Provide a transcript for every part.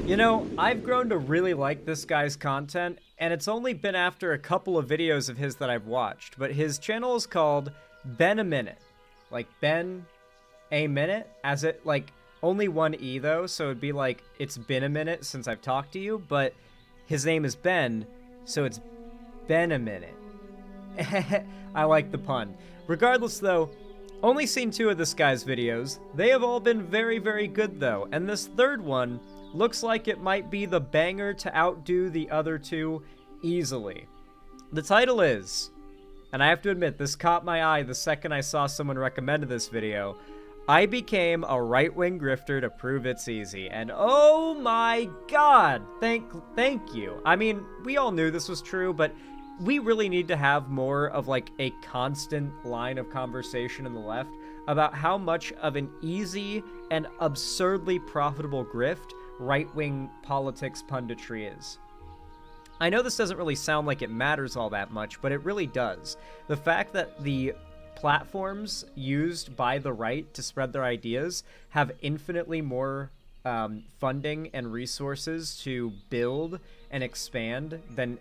You know, I've grown to really like this guy's content, and it's only been after a couple of videos of his that I've watched, but his channel is called Ben a Minute. Like, Ben a Minute, as it, like, only one E, though, so it'd be like, it's been a minute since I've talked to you, but his name is Ben, so it's Ben a Minute. I like the pun. Regardless, though, only seen 2 of this guy's videos. They have all been very, very good, though, and this third one looks like it might be the banger to outdo the other 2 easily. The title is, and I have to admit, this caught my eye the second I saw someone recommended this video, I became a right-wing grifter to prove it's easy. And oh my god, thank you. I mean, we all knew this was true, but we really need to have more of like a constant line of conversation in the left about how much of an easy and absurdly profitable grift right-wing politics punditry is. I know this doesn't really sound like it matters all that much, but it really does. The fact that the platforms used by the right to spread their ideas have infinitely more funding and resources to build and expand than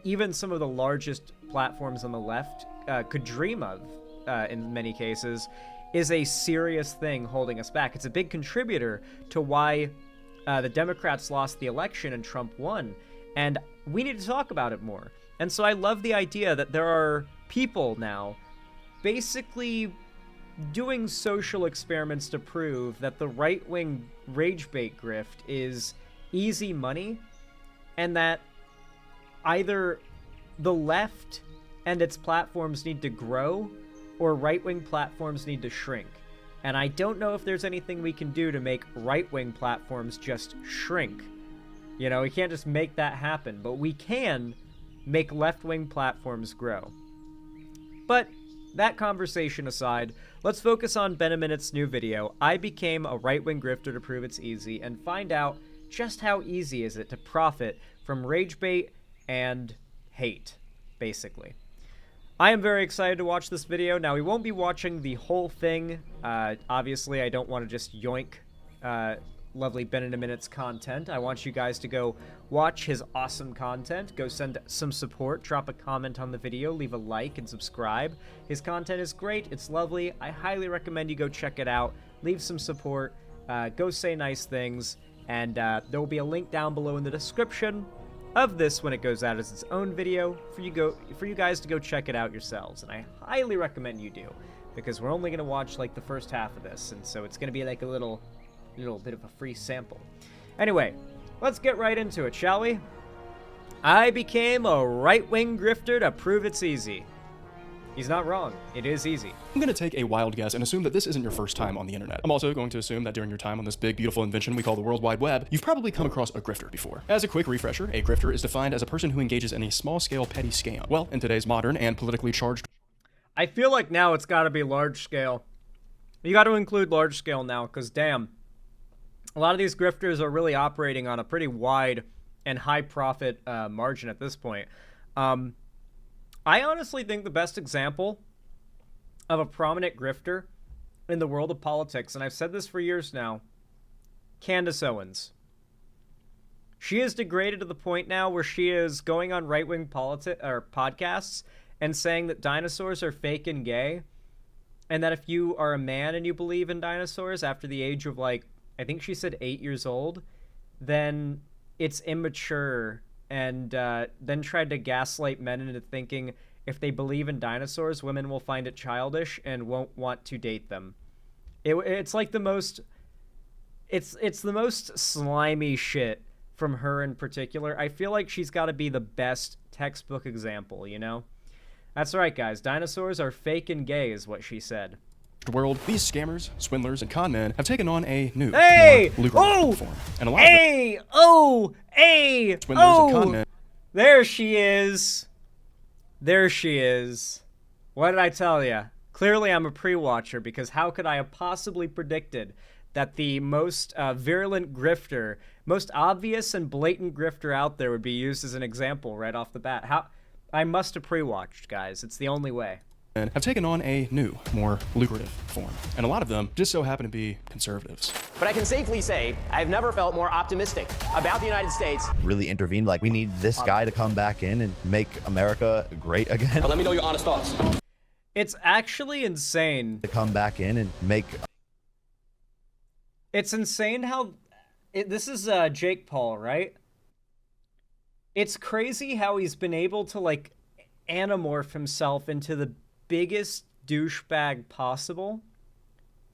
even some of the largest platforms on the left could dream of in many cases, is a serious thing holding us back. It's a big contributor to why the Democrats lost the election and Trump won, and we need to talk about it more. And so I love the idea that there are people now basically doing social experiments to prove that the right-wing rage bait grift is easy money, and that either the left and its platforms need to grow or right-wing platforms need to shrink. And I don't know if there's anything we can do to make right-wing platforms just shrink. You know, we can't just make that happen, but we can make left-wing platforms grow. But that conversation aside, let's focus on Ben a Minute's new video, I Became a Right-Wing Grifter to Prove It's Easy, and find out just how easy is it to profit from rage bait and hate, basically. I am very excited to watch this video. Now, we won't be watching the whole thing. Obviously, I don't want to just yoink lovely Ben in a Minute's content. I want you guys to go watch his awesome content. Go send some support. Drop a comment on the video. Leave a like and subscribe. His content is great. It's lovely. I highly recommend you go check it out. Leave some support. Go say nice things. And there will be a link down below in the description of this when it goes out as its own video for you guys to go check it out yourselves. And I highly recommend you do, because we're only going to watch like the first half of this, and so it's going to be like a little bit of a free sample. Anyway, let's get right into it, shall we? I became a right-wing grifter to prove it's easy. He's not wrong. It is easy. I'm going to take a wild guess and assume that this isn't your first time on the internet. I'm also going to assume that during your time on this big, beautiful invention we call the World Wide Web, you've probably come across a grifter before. As a quick refresher, a grifter is defined as a person who engages in a small-scale petty scam. Well, in today's modern and politically charged... I feel like now it's got to be large-scale. You got to include large-scale now, because damn, a lot of these grifters are really operating on a pretty wide and high-profit margin at this point. I honestly think the best example of a prominent grifter in the world of politics, and I've said this for years now, Candace Owens. She is degraded to the point now where she is going on right-wing podcasts and saying that dinosaurs are fake and gay, and that if you are a man and you believe in dinosaurs after the age of, like, I think she said 8 years old, then it's immature, and then tried to gaslight men into thinking if they believe in dinosaurs, women will find it childish and won't want to date them. It's like the most... It's the most slimy shit from her in particular. I feel like she's got to be the best textbook example, you know? That's right, guys. Dinosaurs are fake and gay is what she said. World, these scammers, swindlers, and con men have taken on a new, hey! more lucrative form. And a lot hey! Oh! Hey! Swindlers and con men. There she is. There she is. What did I tell you? Clearly I'm a pre-watcher, because how could I have possibly predicted that the most virulent grifter, most obvious and blatant grifter out there would be used as an example right off the bat? I must have pre-watched, guys. It's the only way. have taken on a new, more lucrative form. And a lot of them just so happen to be conservatives. But I can safely say I've never felt more optimistic about the United States. Really intervened, like, we need this guy to come back in and make America great again. But let me know your honest thoughts. It's actually insane. To come back in and make... It's insane how... this is Jake Paul, right? It's crazy how he's been able to, like, anamorph himself into the biggest douchebag possible,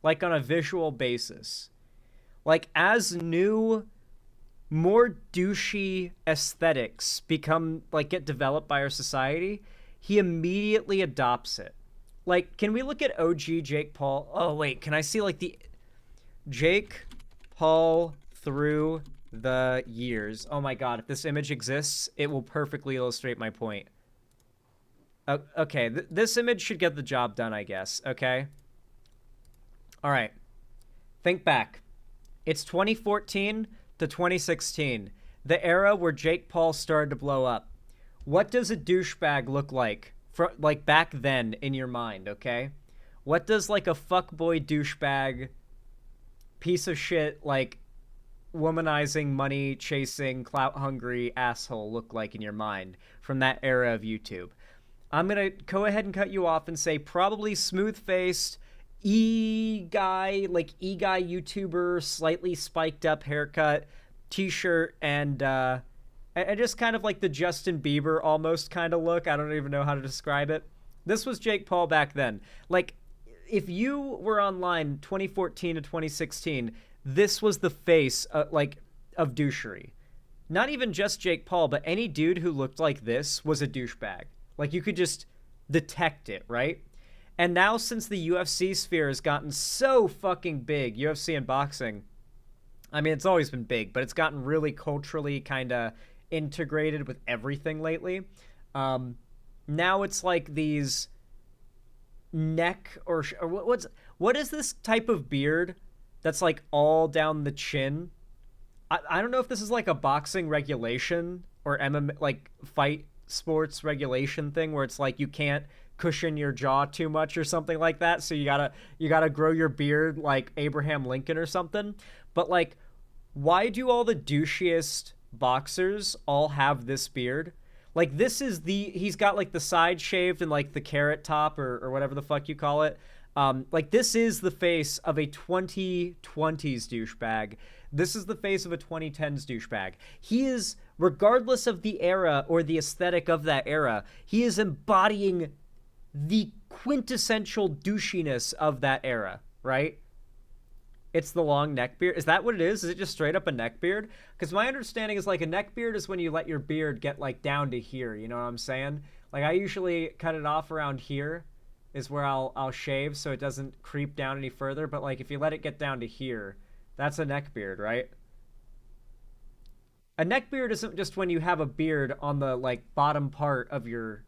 like on a visual basis. Like, as new, more douchey aesthetics become, like, get developed by our society, he immediately adopts it. Like, can we look at OG Jake Paul? Oh, wait, can I see, like, the Jake Paul through the years? Oh my god, if this image exists, it will perfectly illustrate my point. Okay, this image should get the job done, I guess, okay? Alright. Think back. It's 2014 to 2016. The era where Jake Paul started to blow up. What does a douchebag look like? Like, back then, in your mind, okay? What does, like, a fuckboy douchebag, piece of shit, like, womanizing, money-chasing, clout-hungry asshole look like in your mind from that era of YouTube? I'm going to go ahead and cut you off and say probably smooth-faced, e-guy, like e-guy YouTuber, slightly spiked-up haircut, t-shirt, and just kind of like the Justin Bieber almost kind of look. I don't even know how to describe it. This was Jake Paul back then. Like, if you were online 2014 to 2016, this was the face, like, of douchery. Not even just Jake Paul, but any dude who looked like this was a douchebag. Like, you could just detect it, right? And now, since the UFC sphere has gotten so fucking big, UFC and boxing, I mean, it's always been big, but it's gotten really culturally kind of integrated with everything lately. Now it's like these neck or what is this type of beard that's like all down the chin? I don't know if this is like a boxing regulation or MMA, like fight sports regulation thing where it's like you can't cushion your jaw too much or something like that, so you gotta grow your beard like Abraham Lincoln or something. But like, why do all the douchiest boxers all have this beard? Like, this is he's got like the side shaved and like the carrot top or whatever the fuck you call it. Like, this is the face of a 2020s douchebag. This is the face of a 2010s douchebag. He is, regardless of the era or the aesthetic of that era, he is embodying the quintessential douchiness of that era, right? It's the long neck beard. Is that what it is? Is it just straight up a neck beard? Because my understanding is like a neck beard is when you let your beard get like down to here. You know what I'm saying? Like, I usually cut it off around here is where I'll shave so it doesn't creep down any further. But like, if you let it get down to here, that's a neck beard, right? A neck beard isn't just when you have a beard on the like bottom part of your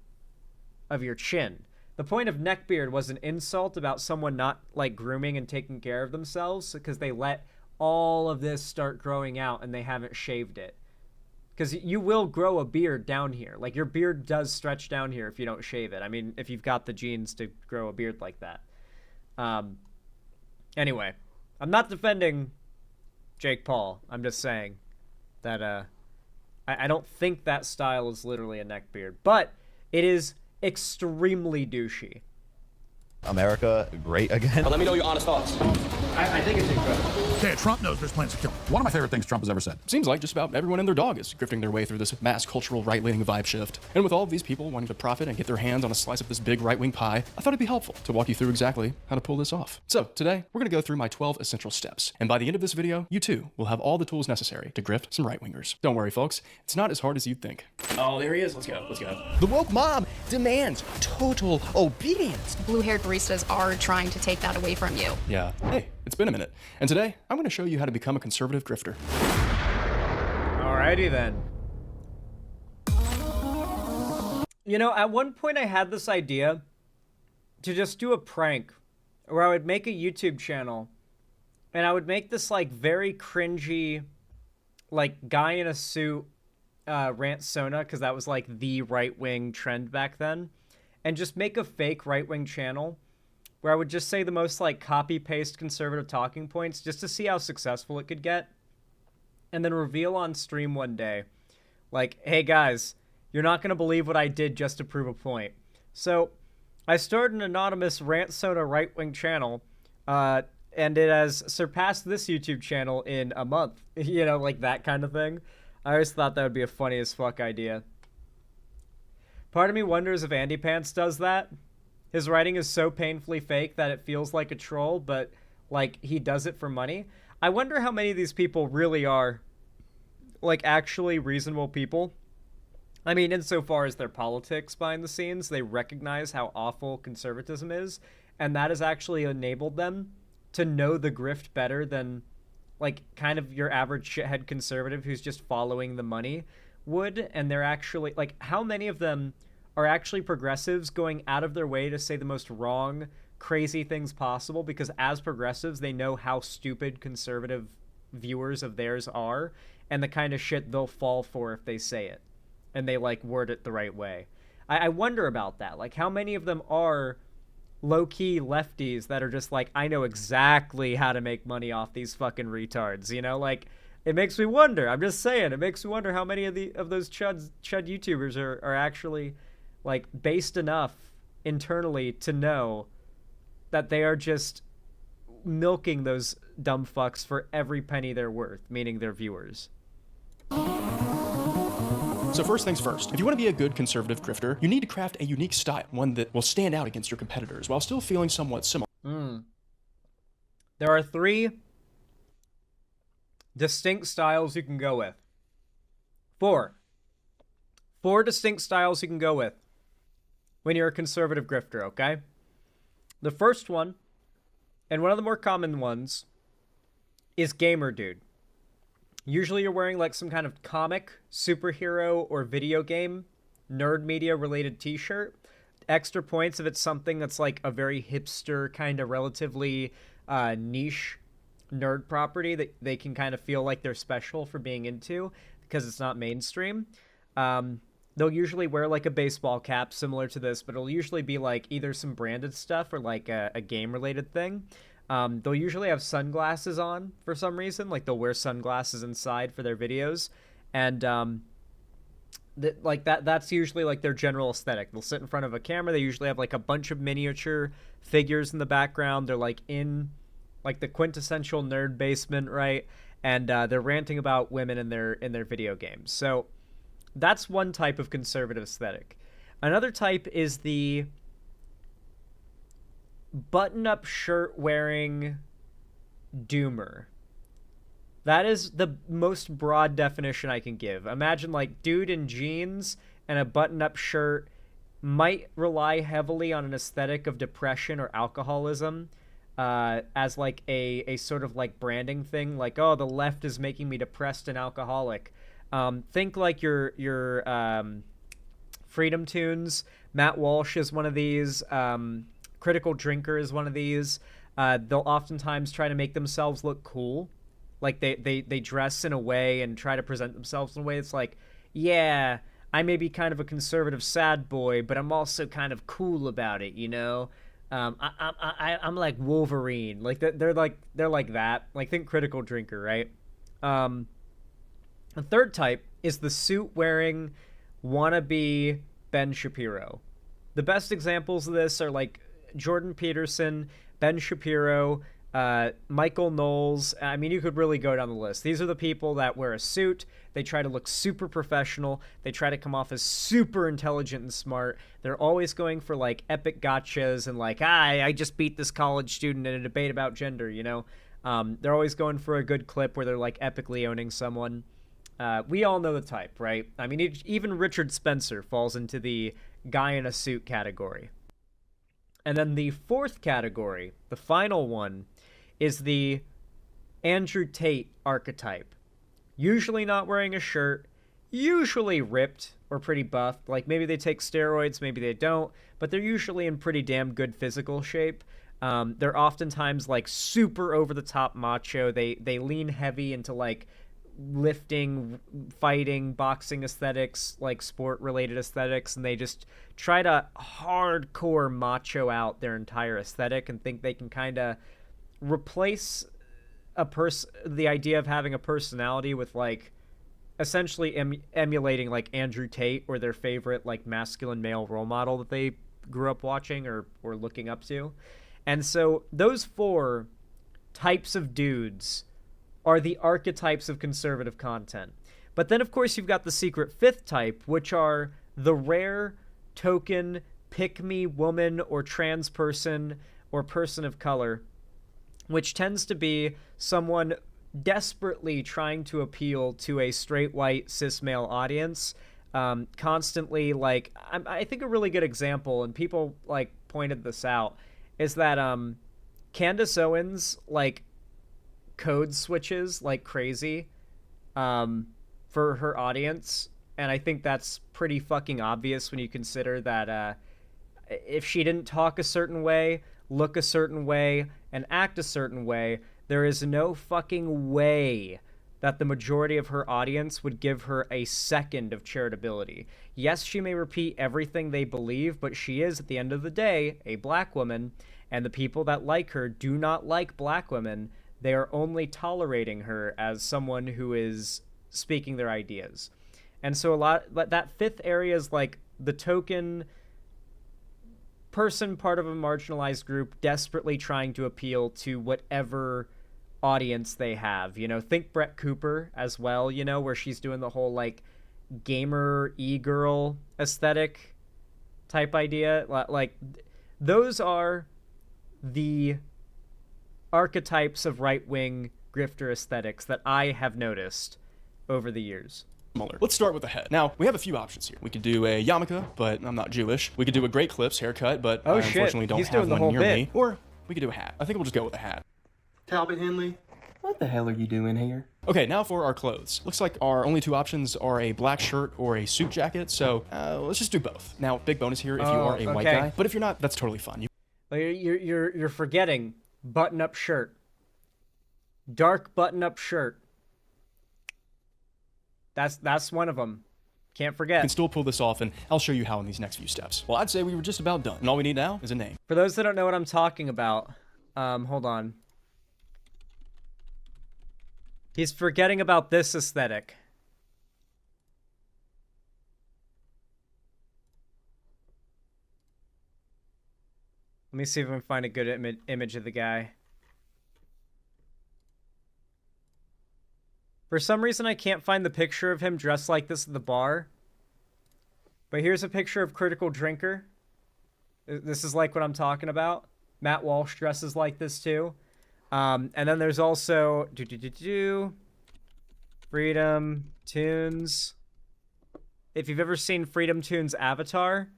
chin. The point of neckbeard was an insult about someone not like grooming and taking care of themselves because they let all of this start growing out and they haven't shaved it. Because you will grow a beard down here. Like, your beard does stretch down here if you don't shave it. I mean, if you've got the genes to grow a beard like that. Anyway, I'm not defending Jake Paul. I'm just saying that I don't think that style is literally a neckbeard. But it is extremely douchey. America great again. But let me know your honest thoughts. I think it's incredible. Yeah, Trump knows there's plans to kill him. One of my favorite things Trump has ever said. Seems like just about everyone and their dog is grifting their way through this mass cultural right-leaning vibe shift. And with all of these people wanting to profit and get their hands on a slice of this big right-wing pie, I thought it'd be helpful to walk you through exactly how to pull this off. So today, we're going to go through my 12 essential steps. And by the end of this video, you too will have all the tools necessary to grift some right-wingers. Don't worry, folks. It's not as hard as you'd think. Oh, there he is. Let's go. Let's go. The woke mob demands total obedience. Blue-haired baristas are trying to take that away from you. Yeah. Hey, it's been a minute. And today, I'm going to show you how to become a conservative grifter. Alrighty then. You know, at one point I had this idea to just do a prank where I would make a YouTube channel and I would make this like very cringy like guy in a suit rant Sona, because that was like the right-wing trend back then. and just make a fake right-wing channel where I would just say the most like copy-paste conservative talking points just to see how successful it could get, and then reveal on stream one day, like, hey guys, you're not going to believe what I did just to prove a point. So I started an anonymous rant soda right-wing channel, and it has surpassed this YouTube channel in a month. You know, like that kind of thing. I always thought that would be a funny as fuck idea. Part of me wonders if Andy Pants does that. His writing is so painfully fake that it feels like a troll, but like he does it for money. I wonder how many of these people really are like actually reasonable people. I mean, insofar as their politics behind the scenes, they recognize how awful conservatism is, and that has actually enabled them to know the grift better than like kind of your average shithead conservative who's just following the money would. And they're actually like, how many of them are actually progressives going out of their way to say the most wrong, crazy things possible, because as progressives, they know how stupid conservative viewers of theirs are and the kind of shit they'll fall for if they say it and they like word it the right way. I wonder about that. Like, how many of them are low-key lefties that are just like, I know exactly how to make money off these fucking retards, you know? Like, it makes me wonder. I'm just saying, it makes me wonder how many of those chud YouTubers are actually like based enough internally to know that they are just milking those dumb fucks for every penny they're worth, meaning their viewers. So first things first, if you want to be a good conservative grifter, you need to craft a unique style, one that will stand out against your competitors while still feeling somewhat similar. There are 3 distinct styles you can go with. 4 distinct styles you can go with when you're a conservative grifter, okay? The first one, and one of the more common ones, is gamer dude. Usually you're wearing like some kind of comic, superhero, or video game, nerd media related t-shirt. Extra points if it's something that's like a very hipster, kind of relatively niche nerd property that they can kind of feel like they're special for being into because it's not mainstream. They'll usually wear like a baseball cap similar to this, but it'll usually be like either some branded stuff or like a game related thing. They'll usually have sunglasses on for some reason. Like they'll wear sunglasses inside for their videos. And that's usually like their general aesthetic. They'll sit in front of a camera. They usually have like a bunch of miniature figures in the background. They're like in like the quintessential nerd basement, right? And they're ranting about women in their video games. So that's one type of conservative aesthetic. Another type is the button-up shirt wearing doomer. That is the most broad definition I can give. Imagine like dude in jeans and a button-up shirt, might rely heavily on an aesthetic of depression or alcoholism as like a sort of like branding thing. Like, oh, the left is making me depressed and alcoholic. Think like your Freedom Tunes. Matt Walsh is one of these. Critical Drinker is one of these. They'll oftentimes try to make themselves look cool. Like they dress in a way and try to present themselves in a way that's like, yeah, I may be kind of a conservative sad boy, but I'm also kind of cool about it, you know? I'm like Wolverine. Like they're like that. Like think Critical Drinker, right? The third type is the suit-wearing wannabe Ben Shapiro. The best examples of this are like Jordan Peterson, Ben Shapiro, Michael Knowles. I mean, you could really go down the list. These are the people that wear a suit. They try to look super professional. They try to come off as super intelligent and smart. They're always going for like epic gotchas and like, I just beat this college student in a debate about gender, you know? They're always going for a good clip where they're like epically owning someone. We all know the type, right? I mean, even Richard Spencer falls into the guy in a suit category. And then the fourth category, the final one, is the Andrew Tate archetype. Usually not wearing a shirt, usually ripped or pretty buffed. Like maybe they take steroids, maybe they don't, but they're usually in pretty damn good physical shape. They're oftentimes like super over the top macho. They lean heavy into like lifting, fighting, boxing aesthetics, like sport-related aesthetics, and they just try to hardcore macho out their entire aesthetic and think they can kind of replace the idea of having a personality with like essentially emulating like Andrew Tate or their favorite like masculine male role model that they grew up watching or looking up to. And so those 4 types of dudes are the archetypes of conservative content. But then, of course, you've got the secret 5th type, which are the rare, token, pick-me woman or trans person or person of color, which tends to be someone desperately trying to appeal to a straight, white, cis male audience. Constantly, like, I think a really good example, and people, like, pointed this out, is that Candace Owens, like, code switches like crazy for her audience, and I think that's pretty fucking obvious when you consider that if she didn't talk a certain way, look a certain way, and act a certain way, there is no fucking way that the majority of her audience would give her a second of charitability. Yes, she may repeat everything they believe, but she is, at the end of the day, a black woman, and the people that like her do not like black women. They are only tolerating her as someone who is speaking their ideas. And so that 5th area is like the token person, part of a marginalized group, desperately trying to appeal to whatever audience they have. You know, think Brett Cooper as well, you know, where she's doing the whole like gamer e-girl aesthetic type idea. Like those are the archetypes of right-wing grifter aesthetics that I have noticed over the years. Let's start with the head. Now, we have a few options here. We could do a yarmulke, but I'm not Jewish. We could do a Great Clips haircut, but I unfortunately don't have one near me. Or we could do a hat. I think we'll just go with a hat. Talbot Henley, what the hell are you doing here? Okay, now for our clothes. Looks like our only 2 options are a black shirt or a suit jacket, so let's just do both. Now, big bonus here if you are a white guy, but if you're not, that's totally fine. You're forgetting button-up shirt. Dark button-up shirt. That's one of them. Can't forget. You can still pull this off, and I'll show you how in these next few steps. Well, I'd say we were just about done, and all we need now is a name. For those that don't know what I'm talking about, hold on. He's forgetting about this aesthetic. Let me see if I can find a good image of the guy. For some reason, I can't find the picture of him dressed like this at the bar. But here's a picture of Critical Drinker. This is like what I'm talking about. Matt Walsh dresses like this too. And then there's also Freedom Tunes. If you've ever seen Freedom Tunes' avatar,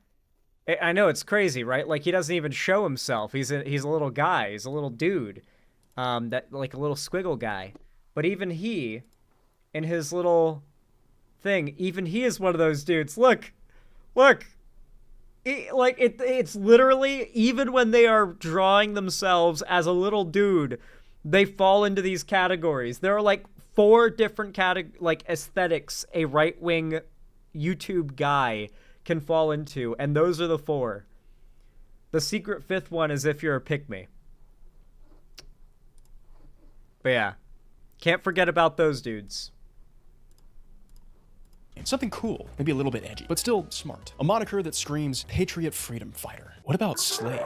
I know it's crazy, right? Like, he doesn't even show himself. He's a little guy. He's a little dude. That like a little squiggle guy. But even he, in his little thing, even he is one of those dudes. Look. It's literally, even when they are drawing themselves as a little dude, they fall into these categories. There are like 4 different aesthetics a right-wing YouTube guy can fall into, and those are the 4. The secret 5th one is if you're a pick-me. But yeah, can't forget about those dudes. Something cool, maybe a little bit edgy, but still smart. A moniker that screams Patriot Freedom Fighter. What about Slade?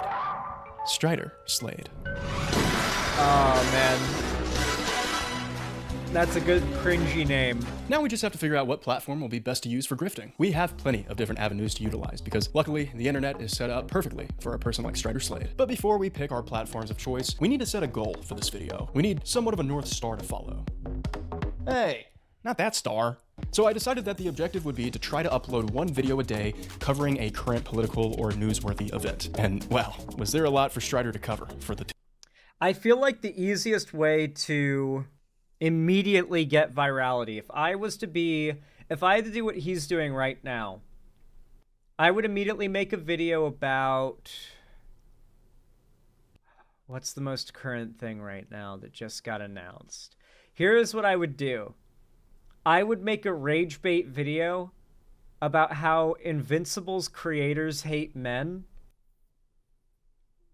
Strider Slade. Oh, man. That's a good cringy name. Now we just have to figure out what platform will be best to use for grifting. We have plenty of different avenues to utilize because luckily the internet is set up perfectly for a person like Strider Slade. But before we pick our platforms of choice, we need to set a goal for this video. We need somewhat of a North Star to follow. Hey, not that star. So I decided that the objective would be to try to upload 1 video a day covering a current political or newsworthy event. And wow, was there a lot for Strider to cover for the I feel like the easiest way to immediately get virality, if I had to do what he's doing right now, I would immediately make a video about what's the most current thing right now that just got announced. Here is what I would do. I would make a rage bait video about how Invincible's creators hate men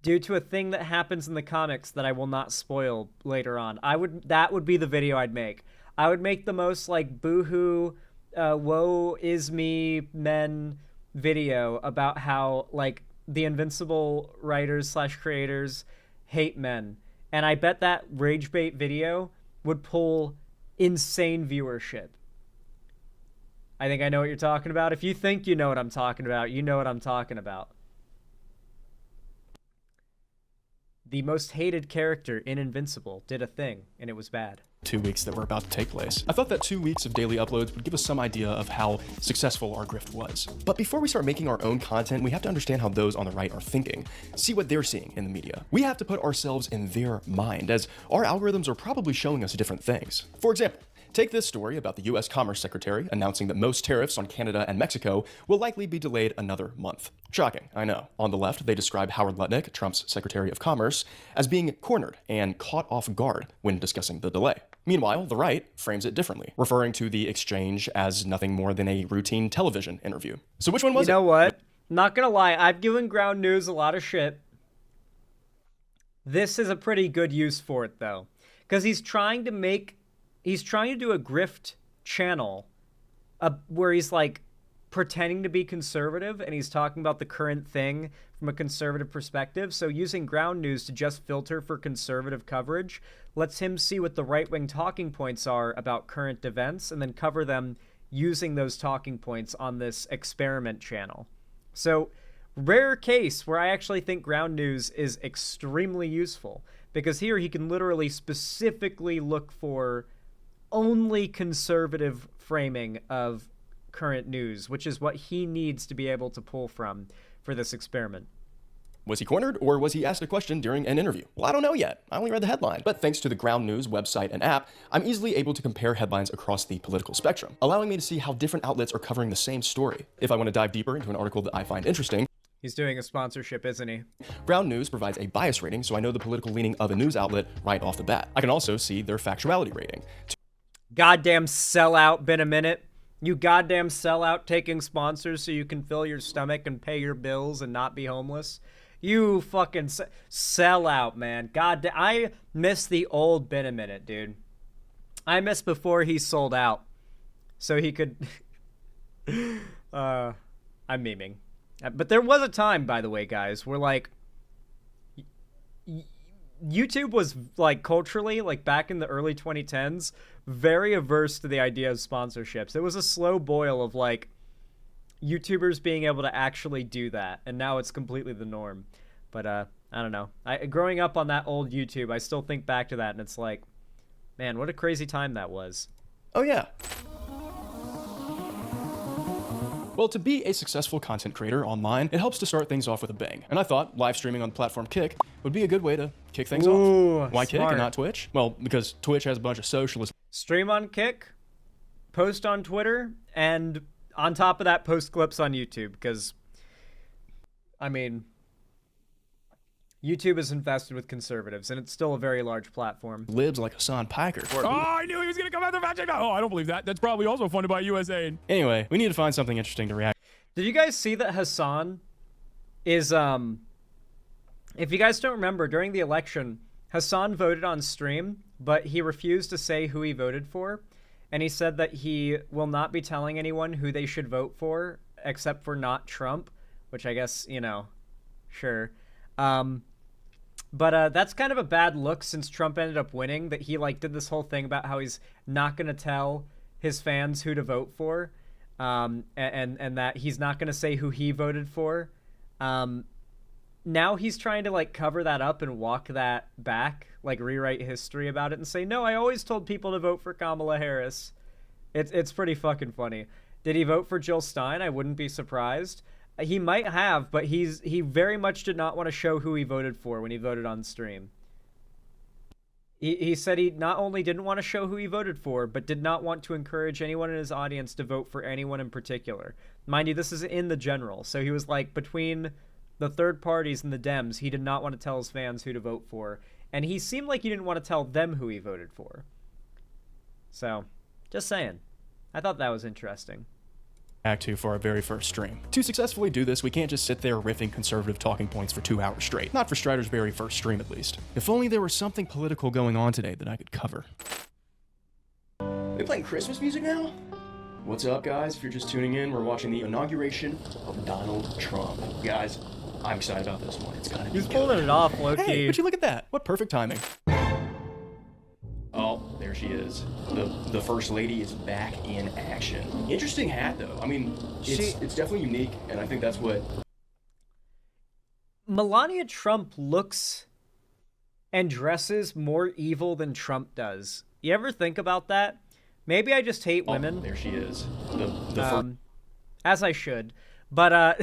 due to a thing that happens in the comics that I will not spoil later on. That would be the video I'd make. I would make the most like boohoo, woe is me men video about how like the Invincible writers / creators hate men. And I bet that rage bait video would pull insane viewership. I think I know what you're talking about. If you think you know what I'm talking about, you know what I'm talking about. The most hated character in Invincible did a thing, and it was bad. 2 weeks that were about to take place. I thought that 2 weeks of daily uploads would give us some idea of how successful our grift was. But before we start making our own content, we have to understand how those on the right are thinking, see what they're seeing in the media. We have to put ourselves in their mind, as our algorithms are probably showing us different things. For example, take this story about the US Commerce Secretary announcing that most tariffs on Canada and Mexico will likely be delayed another month. Shocking, I know. On the left, they describe Howard Lutnick, Trump's Secretary of Commerce, as being cornered and caught off guard when discussing the delay. Meanwhile, the right frames it differently, referring to the exchange as nothing more than a routine television interview. So which one was it? You know what? Not gonna lie, I've given Ground News a lot of shit. This is a pretty good use for it, though. Because he's trying to do a grift channel where he's like pretending to be conservative and he's talking about the current thing from a conservative perspective. So using Ground News to just filter for conservative coverage lets him see what the right-wing talking points are about current events and then cover them using those talking points on this experiment channel. So rare case where I actually think Ground News is extremely useful, because here he can literally specifically look for only conservative framing of current news, which is what he needs to be able to pull from for this experiment. Was he cornered, or was he asked a question during an interview? Well, I don't know yet. I only read the headline. But thanks to the Ground News website and app, I'm easily able to compare headlines across the political spectrum, allowing me to see how different outlets are covering the same story. If I want to dive deeper into an article that I find interesting, he's doing a sponsorship, isn't he? Ground News provides a bias rating, so I know the political leaning of a news outlet right off the bat. I can also see their factuality rating. Goddamn sellout, been a minute. You goddamn sellout taking sponsors so you can fill your stomach and pay your bills and not be homeless. You fucking sellout, man. God, I miss the old been a minute, dude. I miss before he sold out. So he could... I'm memeing. But there was a time, by the way, guys, where, like... YouTube was, like, culturally, like, back in the early 2010s, very averse to the idea of sponsorships. It was a slow boil of, like, YouTubers being able to actually do that, and now it's completely the norm. But, I don't know. Growing up on that old YouTube, I still think back to that, and it's like, man, what a crazy time that was. Oh, yeah. Well, to be a successful content creator online, it helps to start things off with a bang. And I thought live streaming on the platform Kick would be a good way to kick things off. Why Kick and not Twitch? Well, because Twitch has a bunch of socialist... Stream on Kick, post on Twitter, and on top of that, post clips on YouTube, because, I mean, YouTube is infested with conservatives, and it's still a very large platform. Libs like Hassan Piker. Oh, I knew he was going to come after fact check. Oh, I don't believe that. That's probably also funded by USA. Anyway, we need to find something interesting to react. Did you guys see that Hassan is, if you guys don't remember, during the election, Hassan voted on stream, but he refused to say who he voted for. And he said that he will not be telling anyone who they should vote for, except for not Trump, which I guess, you know, sure. But that's kind of a bad look since Trump ended up winning, that he, like, did this whole thing about how he's not going to tell his fans who to vote for, and that he's not going to say who he voted for. Now he's trying to, like, cover that up and walk that back, like, rewrite history about it and say, no, I always told people to vote for Kamala Harris. It's pretty fucking funny. Did he vote for Jill Stein? I wouldn't be surprised. He might have, but he very much did not want to show who he voted for when he voted on stream. He said he not only didn't want to show who he voted for, but did not want to encourage anyone in his audience to vote for anyone in particular. Mind you, this is in the general, so he was like, between the third parties and the Dems, he did not want to tell his fans who to vote for, and he seemed like he didn't want to tell them who he voted for. So, just saying. I thought that was interesting. Back to for our very first stream. To successfully do this, we can't just sit there riffing conservative talking points for 2 hours straight. Not for Strider's very first stream, at least. If only there was something political going on today that I could cover. They playing Christmas music now? What's up, guys? If you're just tuning in, we're watching the inauguration of Donald Trump. Guys, I'm excited about this one. It's gonna be He's pulling it off, low-key. Hey, would you look at that? What perfect timing. Oh, there she is. The First Lady is back in action. Interesting hat, though. I mean, it's definitely unique, and I think that's what... Melania Trump looks and dresses more evil than Trump does. You ever think about that? Maybe I just hate women. There she is. As I should. But,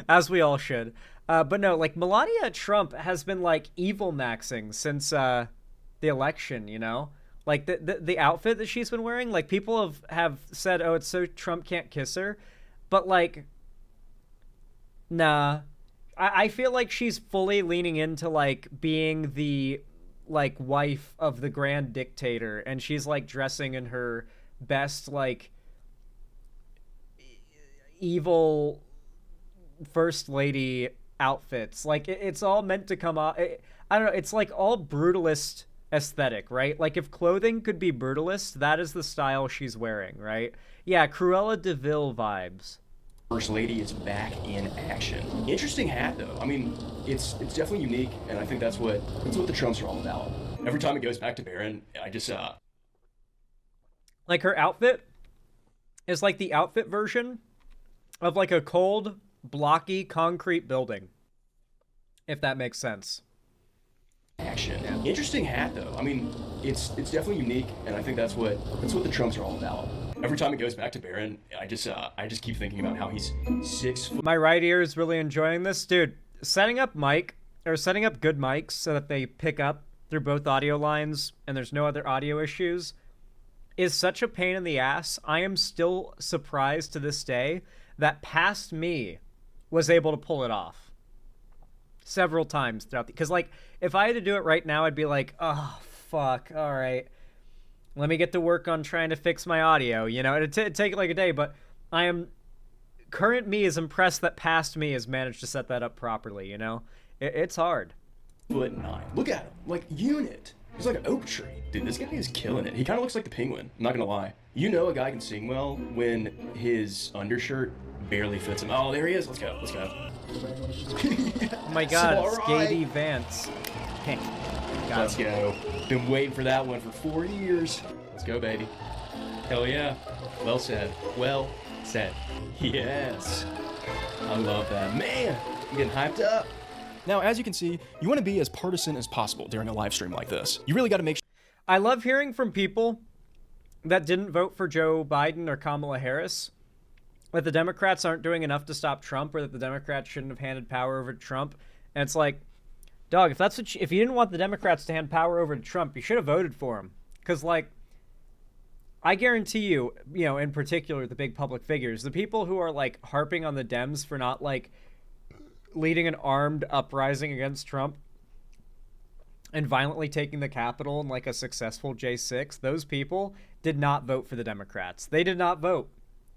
as we all should. But no, like, Melania Trump has been, like, evil maxing since, the election, you know? Like, the outfit that she's been wearing, like, people have said, oh, it's so Trump can't kiss her. But, like, nah. I feel like she's fully leaning into, like, being the, like, wife of the grand dictator, and she's, like, dressing in her best, like, evil first lady outfits. Like, it's all meant to come off... I don't know, it's, like, all brutalist aesthetic, right? Like, if clothing could be brutalist, that is the style she's wearing, right? Yeah, Cruella de Vil vibes. First Lady is back in action. Interesting hat, though. I mean, it's definitely unique, and I think that's what the Trumps are all about. Every time it goes back to Barron, I just like, her outfit is like the outfit version of like a cold, blocky concrete building, if that makes sense. Action. Yeah. Interesting hat, though. I mean, it's definitely unique, and I think that's what the Trumps are all about. Every time it goes back to Barron, I just keep thinking about how he's 6 foot. My right ear is really enjoying this, dude. Setting up good mics so that they pick up through both audio lines and there's no other audio issues is such a pain in the ass. I am still surprised to this day that past me was able to pull it off several times throughout because, like, if I had to do it right now, I'd be like, oh fuck, all right, let me get to work on trying to fix my audio, you know? It'd take like a day, but current me is impressed that past me has managed to set that up properly, you know? It's hard. 9. Look at him, like, unit. He's like an oak tree. Dude, this guy is killing it. He kind of looks like the Penguin, I'm not gonna lie. You know a guy can sing well when his undershirt barely fits him. Oh, there he is. Let's go. Oh my god, Skady Vance. Let's go. Been waiting for that one for 4 years. Let's go, baby. Hell yeah. Well said. Well said. Yes. I love that. Man, I'm getting hyped up. Now, as you can see, you want to be as partisan as possible during a live stream like this. You really got to make sure. I love hearing from people that didn't vote for Joe Biden or Kamala Harris that the Democrats aren't doing enough to stop Trump, or that the Democrats shouldn't have handed power over to Trump. And it's like, dog, if you didn't want the Democrats to hand power over to Trump, you should have voted for him. Because, like, I guarantee you, you know, in particular, the big public figures, the people who are, like, harping on the Dems for not, like, leading an armed uprising against Trump and violently taking the Capitol in, like, a successful J6, those people did not vote for the Democrats. They did not vote.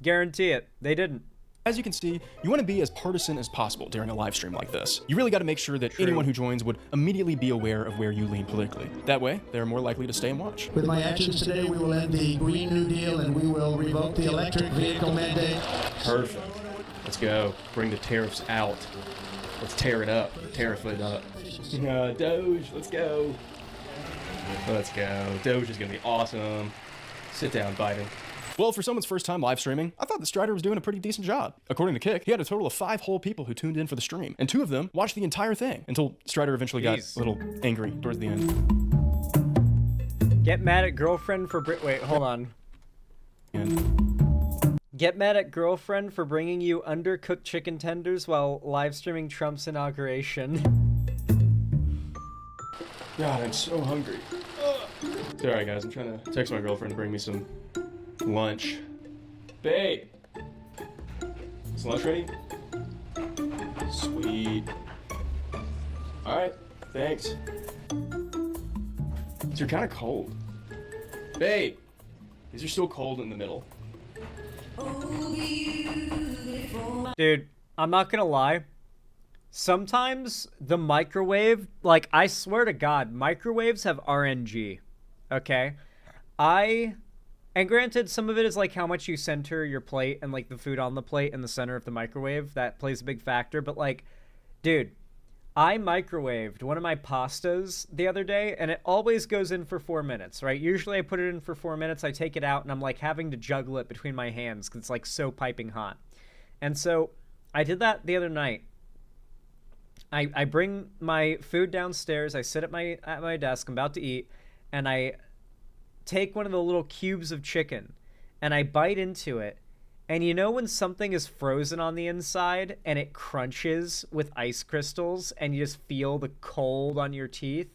Guarantee it. They didn't. As you can see, you want to be as partisan as possible during a live stream like this. You really got to make sure that anyone who joins would immediately be aware of where you lean politically. That way, they're more likely to stay and watch. With my actions today, we will end the Green New Deal and we will revoke the electric vehicle mandate. Perfect. Let's go. Bring the tariffs out. Let's tear it up. Tariff it up. Doge, let's go. Let's go. Doge is going to be awesome. Sit down, Biden. Well, for someone's first time live streaming, I thought that Strider was doing a pretty decent job. According to Kick, he had a total of 5 whole people who tuned in for the stream, and 2 of them watched the entire thing until Strider eventually got a little angry towards the end. Get mad at girlfriend for wait, hold on. Get mad at girlfriend for bringing you undercooked chicken tenders while live streaming Trump's inauguration. God, I'm so hungry. Sorry, guys, I'm trying to text my girlfriend to bring me some lunch. Babe! Is lunch ready? Sweet. Alright, thanks. You're kind of cold. Babe! These are still cold in the middle. Dude, I'm not gonna lie. Sometimes the microwave, like, I swear to God, microwaves have RNG. Okay? And granted, some of it is like how much you center your plate and like the food on the plate in the center of the microwave. That plays a big factor. But like, dude, I microwaved one of my pastas the other day and it always goes in for 4 minutes, right? Usually I put it in for 4 minutes, I take it out and I'm like having to juggle it between my hands because it's like so piping hot. And so I did that the other night. I bring my food downstairs, I sit at my desk, I'm about to eat, and I take one of the little cubes of chicken and I bite into it, and you know when something is frozen on the inside and it crunches with ice crystals and you just feel the cold on your teeth?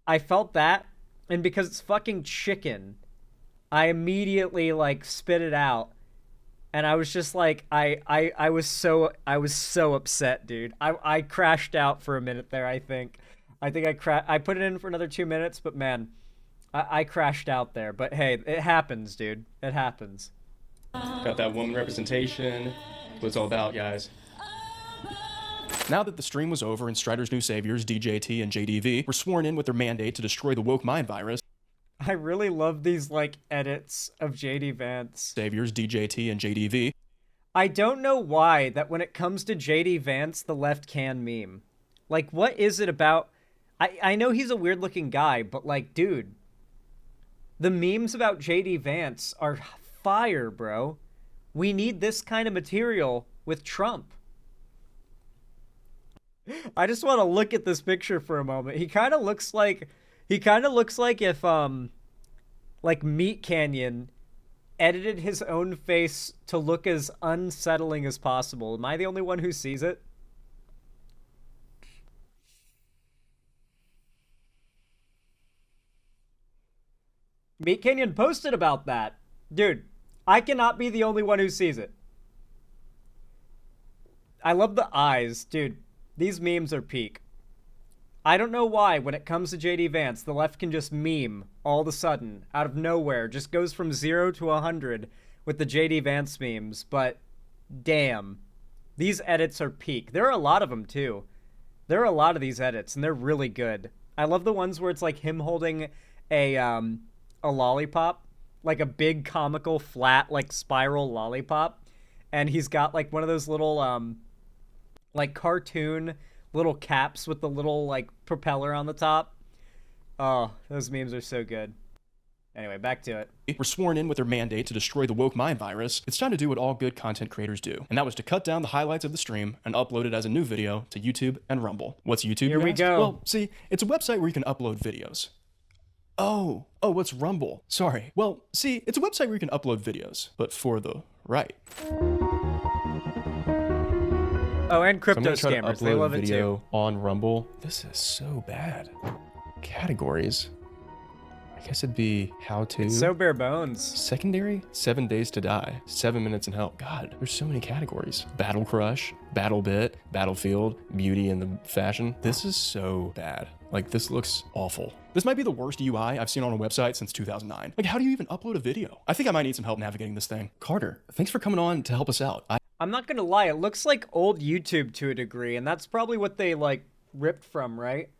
I felt that, and because it's fucking chicken, I immediately like spit it out, and I was just like, I was so upset, dude. I crashed out for a minute there. I think I put it in for another 2 minutes, but man, I crashed out there. But hey, it happens, dude. It happens. Got that woman representation. That's what it's all about, guys. Now that the stream was over and Strider's new saviors, DJT and JDV, were sworn in with their mandate to destroy the woke mind virus, I really love these, like, edits of JD Vance. Saviors, DJT, and JDV. I don't know why that when it comes to JD Vance, the left can meme. Like, what is it about... I know he's a weird-looking guy, but, like, dude, the memes about JD Vance are fire, bro. We need this kind of material with Trump. I just want to look at this picture for a moment. He kind of looks like if, like, Meat Canyon edited his own face to look as unsettling as possible. Am I the only one who sees it? Meat Canyon posted about that. Dude, I cannot be the only one who sees it. I love the eyes. Dude, these memes are peak. I don't know why, when it comes to JD Vance, the left can just meme all of a sudden, out of nowhere, just goes from 0 to 100 with the JD Vance memes, but damn, these edits are peak. There are a lot of them, too. There are a lot of these edits, and they're really good. I love the ones where it's like him holding a lollipop, like a big comical flat, like spiral lollipop, and he's got like one of those little, like cartoon little caps with the little like propeller on the top. Oh, those memes are so good. Anyway, back to it. Were sworn in with their mandate to destroy the woke mind virus. It's time to do what all good content creators do, and that was to cut down the highlights of the stream and upload it as a new video to YouTube and Rumble. What's YouTube? Here we go. Well, see, it's a website where you can upload videos. Oh, what's Rumble? Sorry. Well, see, it's a website where you can upload videos, but for the right. Oh, and crypto So I'm gonna scammers. try to They upload love a it video too. on Rumble. This is so bad. Categories. I guess it'd be how to. It's so bare bones. Secondary? 7 days to die. 7 minutes in hell. God, there's so many categories. Battle Crush, Battle Bit, Battlefield, Beauty and the Fashion. This is so bad. Like, this looks awful. This might be the worst UI I've seen on a website since 2009. Like, how do you even upload a video? I think I might need some help navigating this thing. Carter, thanks for coming on to help us out. I'm not gonna lie, it looks like old YouTube to a degree, and that's probably what they, like, ripped from, right?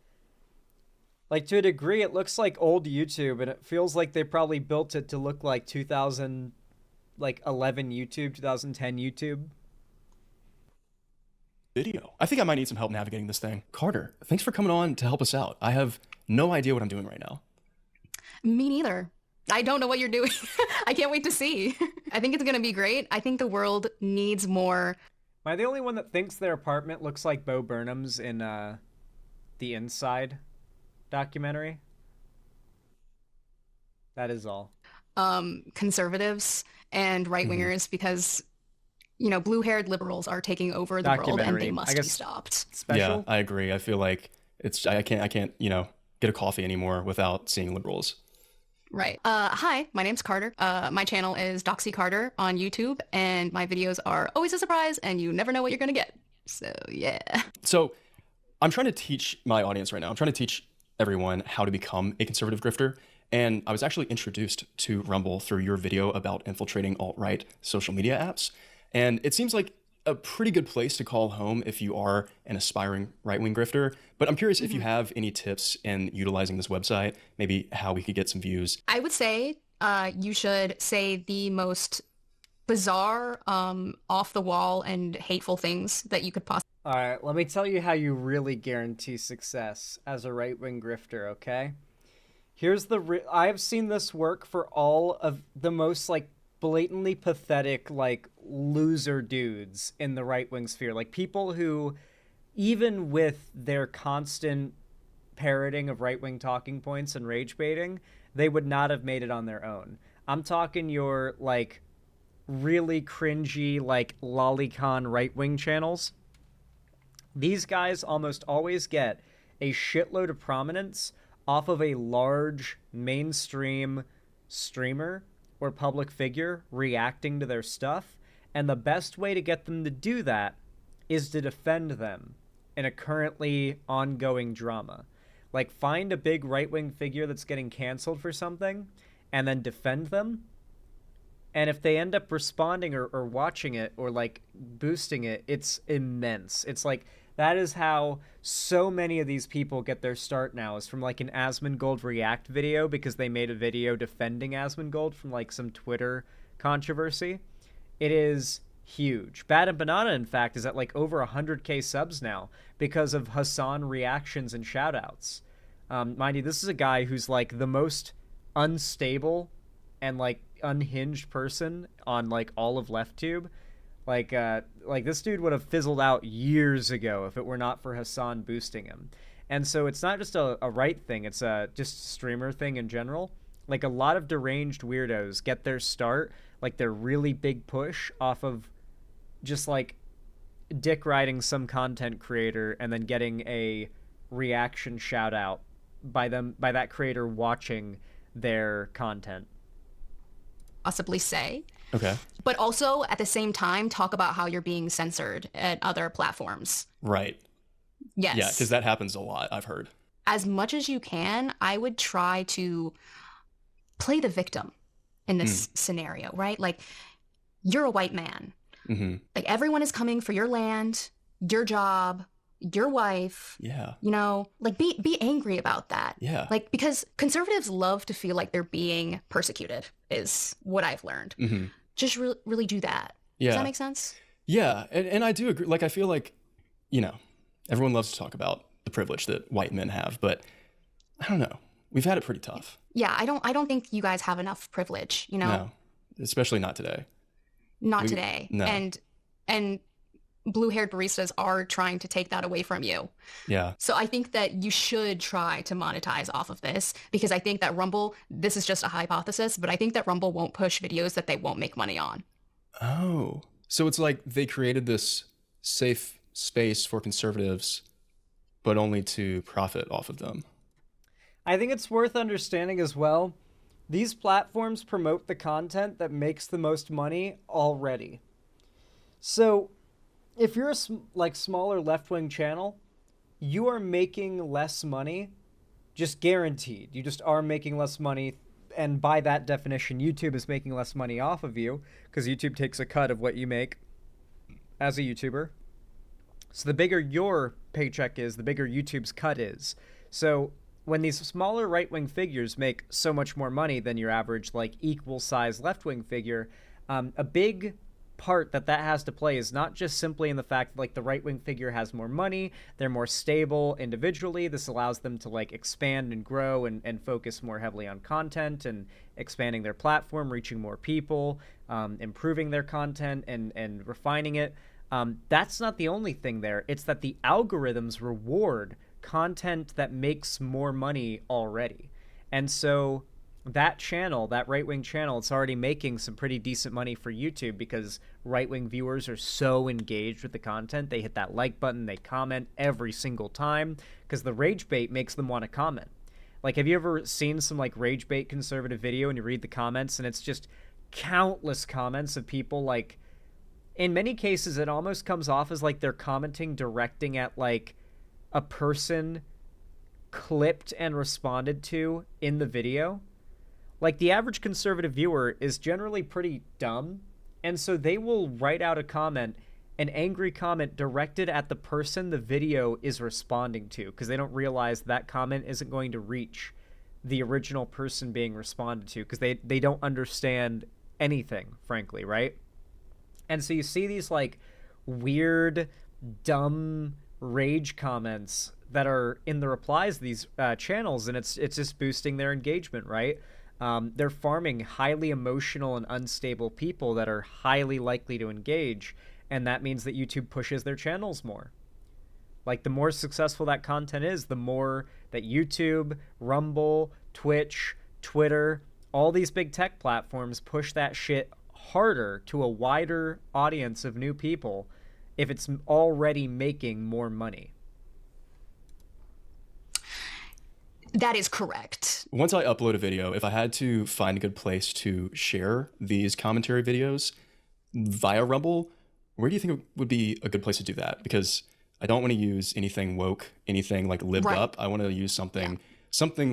Like, to a degree, it looks like old YouTube, and it feels like they probably built it to look like 2011 YouTube, 2010 YouTube. Video. I think I might need some help navigating this thing. Carter, thanks for coming on to help us out. I have no idea what I'm doing right now. Me neither. I don't know what you're doing. I can't wait to see. I think it's going to be great. I think the world needs more. Am I the only one that thinks their apartment looks like Bo Burnham's in the Inside documentary? That is all. Conservatives and right-wingers because, you know, blue-haired liberals are taking over the world and they must be stopped. Special? Yeah, I agree. I feel like I can't, you know, get a coffee anymore without seeing liberals. Right. Hi, my name's Carter. My channel is Doxy Carter on YouTube, and my videos are always a surprise, and you never know what you're gonna get. So, yeah. So, I'm trying to teach my audience right now. I'm trying to teach everyone how to become a conservative grifter. And I was actually introduced to Rumble through your video about infiltrating alt-right social media apps. And it seems like a pretty good place to call home if you are an aspiring right-wing grifter. But I'm curious if you have any tips in utilizing this website, maybe how we could get some views. I would say you should say the most bizarre, off the wall and hateful things that you could possibly. All right, let me tell you how you really guarantee success as a right-wing grifter, okay? Here's the I have seen this work for all of the most like blatantly pathetic like loser dudes in the right-wing sphere, like people who even with their constant parroting of right-wing talking points and rage baiting, they would not have made it on their own. I'm talking your like really cringy like lolicon right-wing channels. These guys almost always get a shitload of prominence off of a large mainstream streamer or public figure reacting to their stuff, and the best way to get them to do that is to defend them in a currently ongoing drama. Like, find a big right-wing figure that's getting canceled for something, and then defend them, and if they end up responding or watching it or, like, boosting it, it's immense. It's like, that is how so many of these people get their start now, is from like an Asmongold React video because they made a video defending Asmongold from like some Twitter controversy. It is huge. Bad and Banana, in fact, is at like over 100k subs now because of Hassan reactions and shoutouts. Mind you, this is a guy who's like the most unstable and like unhinged person on like all of LeftTube. Like this dude would have fizzled out years ago if it were not for Hassan boosting him. And so it's not just a right thing, it's a just streamer thing in general. Like, a lot of deranged weirdos get their start, like their really big push, off of just like dick riding some content creator and then getting a reaction shout out by that creator watching their content. Possibly say. Okay. But also, at the same time, talk about how you're being censored at other platforms. Right. Yes. Yeah, because that happens a lot, I've heard. As much as you can, I would try to play the victim in this scenario, right? Like, you're a white man. Mm-hmm. Like, everyone is coming for your land, your job, your wife. Yeah. You know, like, be angry about that. Yeah. Like, because conservatives love to feel like they're being persecuted, is what I've learned. Mm-hmm. Just really do that. Yeah. Does that make sense? Yeah, and I do agree. Like, I feel like, you know, everyone loves to talk about the privilege that white men have, but I don't know. We've had it pretty tough. Yeah, I don't think you guys have enough privilege, you know? No, especially not today. Not today. No. And blue-haired baristas are trying to take that away from you. Yeah. So I think that you should try to monetize off of this, because I think that Rumble, this is just a hypothesis, but I think that Rumble won't push videos that they won't make money on. Oh. So it's like they created this safe space for conservatives, but only to profit off of them. I think it's worth understanding as well, these platforms promote the content that makes the most money already. So if you're a smaller left-wing channel, you are making less money, just guaranteed. You just are making less money, and by that definition, YouTube is making less money off of you, because YouTube takes a cut of what you make as a YouTuber. So the bigger your paycheck is, the bigger YouTube's cut is. So when these smaller right-wing figures make so much more money than your average, like, equal-sized left-wing figure, a big part that has to play is not just simply in the fact that, like, the right-wing figure has more money, they're more stable individually. This allows them to, like, expand and grow and focus more heavily on content and expanding their platform, reaching more people, improving their content and refining it. That's not the only thing there. It's that the algorithms reward content that makes more money already. And so that channel, that right-wing channel, it's already making some pretty decent money for YouTube because right-wing viewers are so engaged with the content. They hit that like button, they comment every single time because the rage bait makes them want to comment. Like, have you ever seen some, like, rage bait conservative video and you read the comments and it's just countless comments of people, like, in many cases it almost comes off as like they're commenting directing at, like, a person clipped and responded to in the video. Like, the average conservative viewer is generally pretty dumb, and so they will write out a comment, an angry comment directed at the person the video is responding to, because they don't realize that comment isn't going to reach the original person being responded to, because they don't understand anything, frankly, right? And so you see these, like, weird, dumb rage comments that are in the replies of these channels, and it's just boosting their engagement, right? They're farming highly emotional and unstable people that are highly likely to engage, and that means that YouTube pushes their channels more. Like, the more successful that content is, the more that YouTube, Rumble, Twitch, Twitter, all these big tech platforms push that shit harder to a wider audience of new people if it's already making more money. That is correct. Once I upload a video, if I had to find a good place to share these commentary videos via Rumble, where do you think it would be a good place to do that? Because I don't want to use anything woke, anything like lived up. I want to use something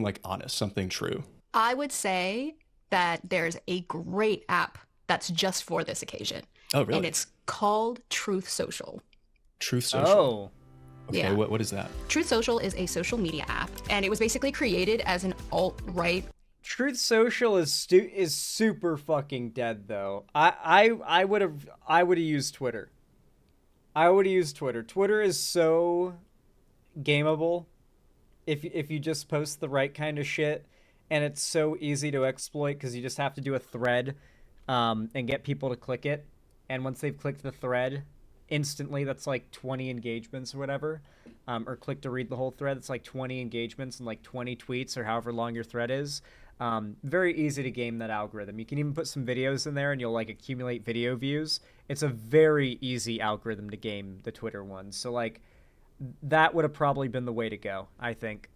like honest, something true. I would say that there's a great app that's just for this occasion. Oh, really? And it's called Truth Social. Truth Social. Oh. Okay, Yeah. what is that? Truth Social is a social media app, and it was basically created as an alt-right. Truth Social is super fucking dead, though. I would have used Twitter. I would have used Twitter. Twitter is so gameable if you just post the right kind of shit, and it's so easy to exploit because you just have to do a thread and get people to click it, and once they've clicked the thread, instantly that's like 20 engagements or whatever, or click to read the whole thread, it's like 20 engagements and like 20 tweets or however long your thread is. Very easy to game that algorithm. You can even put some videos in there and you'll like accumulate video views. It's a very easy algorithm to game, the Twitter one. So like that would have probably been the way to go, I think.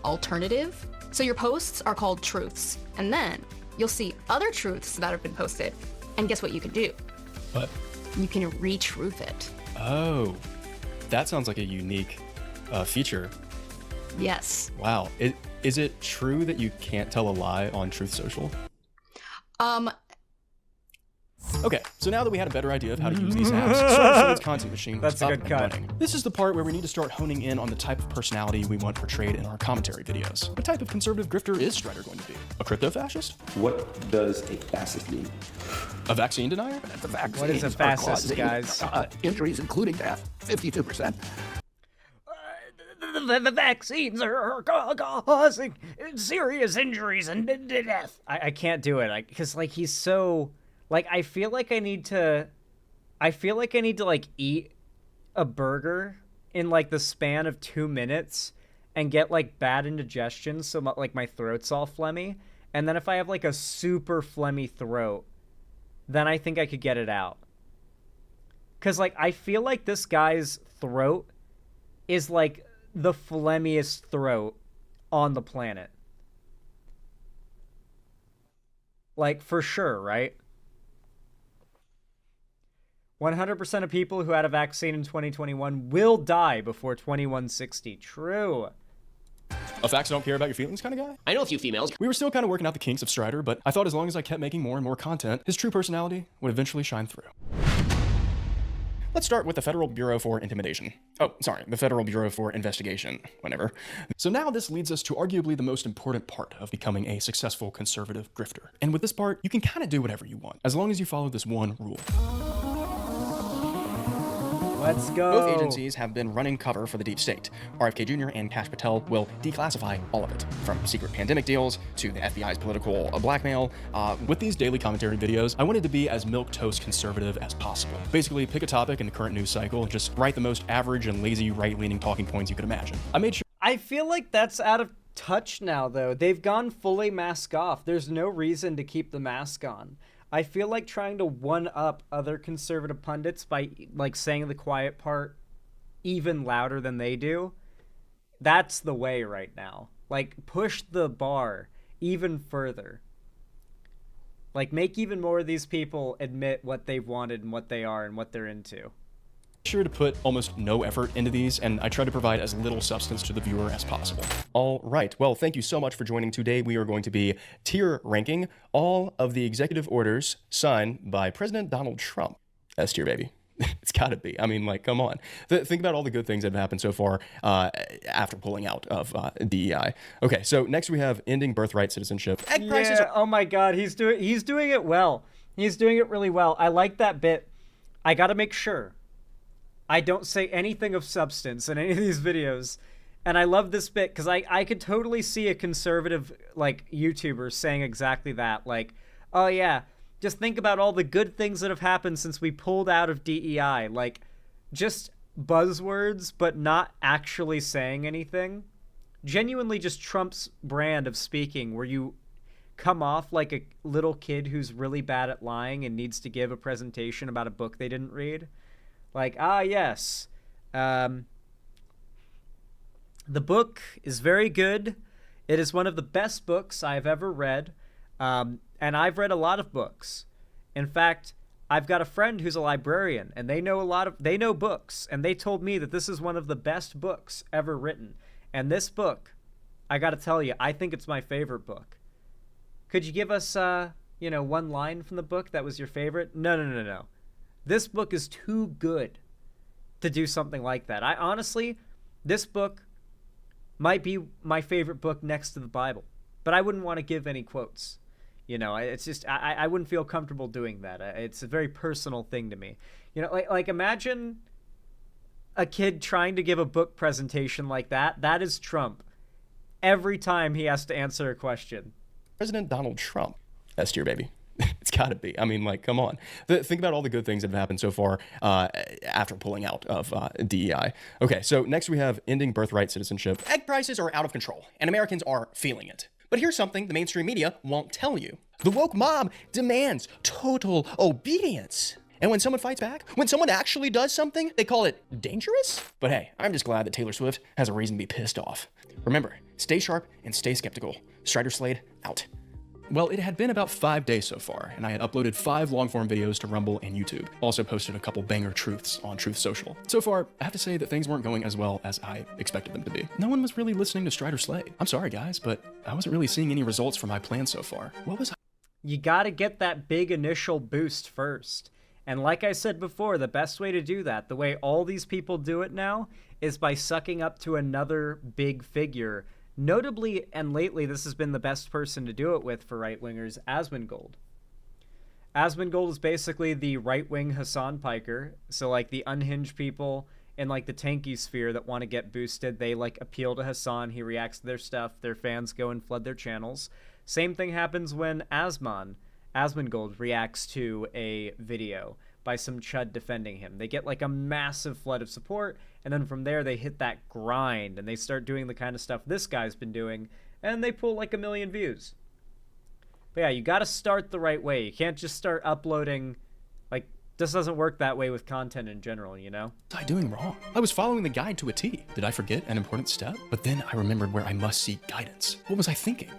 Alternative. So your posts are called truths, and then you'll see other truths that have been posted, and guess what you can do? What? You can retruth it. Oh, that sounds like a unique feature. Yes. Wow. Is it true that you can't tell a lie on Truth Social? Okay, so now that we had a better idea of how to use these apps, Social Content Machine That's a up good and cut. running. This is the part where we need to start honing in on the type of personality we want portrayed in our commentary videos. What type of conservative grifter is Strider going to be? A crypto-fascist? What does a fascist mean? A vaccine denier? The vaccines What is a are fascist, causing, guys? Injuries, including death, 52%. The vaccines are causing serious injuries and death. I can't do it because like he's so like I feel like I need to like eat a burger in like the span of 2 minutes and get like bad indigestion, so like my throat's all phlegmy, and then if I have like a super phlegmy throat, then I think I could get it out. Cause like I feel like this guy's throat is like the phlegmiest throat on the planet. Like, for sure, right? 100% of people who had a vaccine in 2021 will die before 2160. True. A facts don't care about your feelings kind of guy? I know a few females. We were still kind of working out the kinks of Strider, but I thought as long as I kept making more and more content, his true personality would eventually shine through. Let's start with the Federal Bureau for Intimidation. Oh, sorry, the Federal Bureau for Investigation, whatever. So now this leads us to arguably the most important part of becoming a successful conservative grifter. And with this part, you can kind of do whatever you want, as long as you follow this one rule. Let's go. Both agencies have been running cover for the deep state. RFK Jr. and Kash Patel will declassify all of it, from secret pandemic deals to the FBI's political blackmail. With these daily commentary videos, I wanted to be as milquetoast conservative as possible. Basically, pick a topic in the current news cycle and just write the most average and lazy right-leaning talking points you could imagine. I made sure I feel like that's out of touch now, though. They've gone fully mask off. There's no reason to keep the mask on. I feel like trying to one-up other conservative pundits by, like, saying the quiet part even louder than they do, that's the way right now. Like, push the bar even further. Like, make even more of these people admit what they've wanted and what they are and what they're into. Sure to put almost no effort into these, and I try to provide as little substance to the viewer as possible. All right, well, thank you so much for joining. Today we are going to be tier ranking all of the executive orders signed by President Donald Trump. S tier, baby. It's gotta be. I mean, like, come on. Think about all the good things that have happened so far after pulling out of DEI. Okay, so next we have ending birthright citizenship. Egg prices Yeah, oh my god, he's doing it well. He's doing it really well. I like that bit. I gotta make sure I don't say anything of substance in any of these videos. And I love this bit because I could totally see a conservative, like, YouTuber saying exactly that. Like, oh yeah, just think about all the good things that have happened since we pulled out of DEI. Like, just buzzwords, but not actually saying anything. Genuinely just Trump's brand of speaking, where you come off like a little kid who's really bad at lying and needs to give a presentation about a book they didn't read. Like, yes. The book is very good. It is one of the best books I've ever read. And I've read a lot of books. In fact, I've got a friend who's a librarian, and they know books, and they told me that this is one of the best books ever written. And this book, I got to tell you, I think it's my favorite book. Could you give us, one line from the book that was your favorite? No. This book is too good to do something like that. This book might be my favorite book next to the Bible, but I wouldn't want to give any quotes. It's just, I wouldn't feel comfortable doing that. It's a very personal thing to me. Like imagine a kid trying to give a book presentation like that. That is Trump. Every time he has to answer a question. President Donald Trump. S tier, baby. It's gotta be. I mean, like, come on. Think about all the good things that have happened so far after pulling out of DEI. Okay, so next we have ending birthright citizenship. Egg prices are out of control, and Americans are feeling it. But here's something the mainstream media won't tell you. The woke mob demands total obedience. And when someone fights back, when someone actually does something, they call it dangerous? But hey, I'm just glad that Taylor Swift has a reason to be pissed off. Remember, stay sharp and stay skeptical. Strider Slade, out. Well, it had been about 5 days so far, and I had uploaded 5 long-form videos to Rumble and YouTube. Also posted a couple banger truths on Truth Social. So far, I have to say that things weren't going as well as I expected them to be. No one was really listening to Strider Slade. I'm sorry, guys, but I wasn't really seeing any results from my plan so far. What was I? You gotta get that big initial boost first. And like I said before, the best way to do that, the way all these people do it now, is by sucking up to another big figure. Notably, and lately, this has been the best person to do it with for right-wingers, Asmongold. Asmongold is basically the right-wing Hassan Piker. So, like, the unhinged people in, like, the tanky sphere that want to get boosted, they, like, appeal to Hassan. He reacts to their stuff. Their fans go and flood their channels. Same thing happens when Asmongold reacts to a video by some chud defending him. They get like a massive flood of support, and then from there they hit that grind and they start doing the kind of stuff this guy's been doing, and they pull like 1 million views. But yeah, you gotta start the right way. You can't just start uploading, like, this doesn't work that way with content in general, you know? What was I doing wrong? I was following the guide to a T. Did I forget an important step? But then I remembered where I must seek guidance. What was I thinking?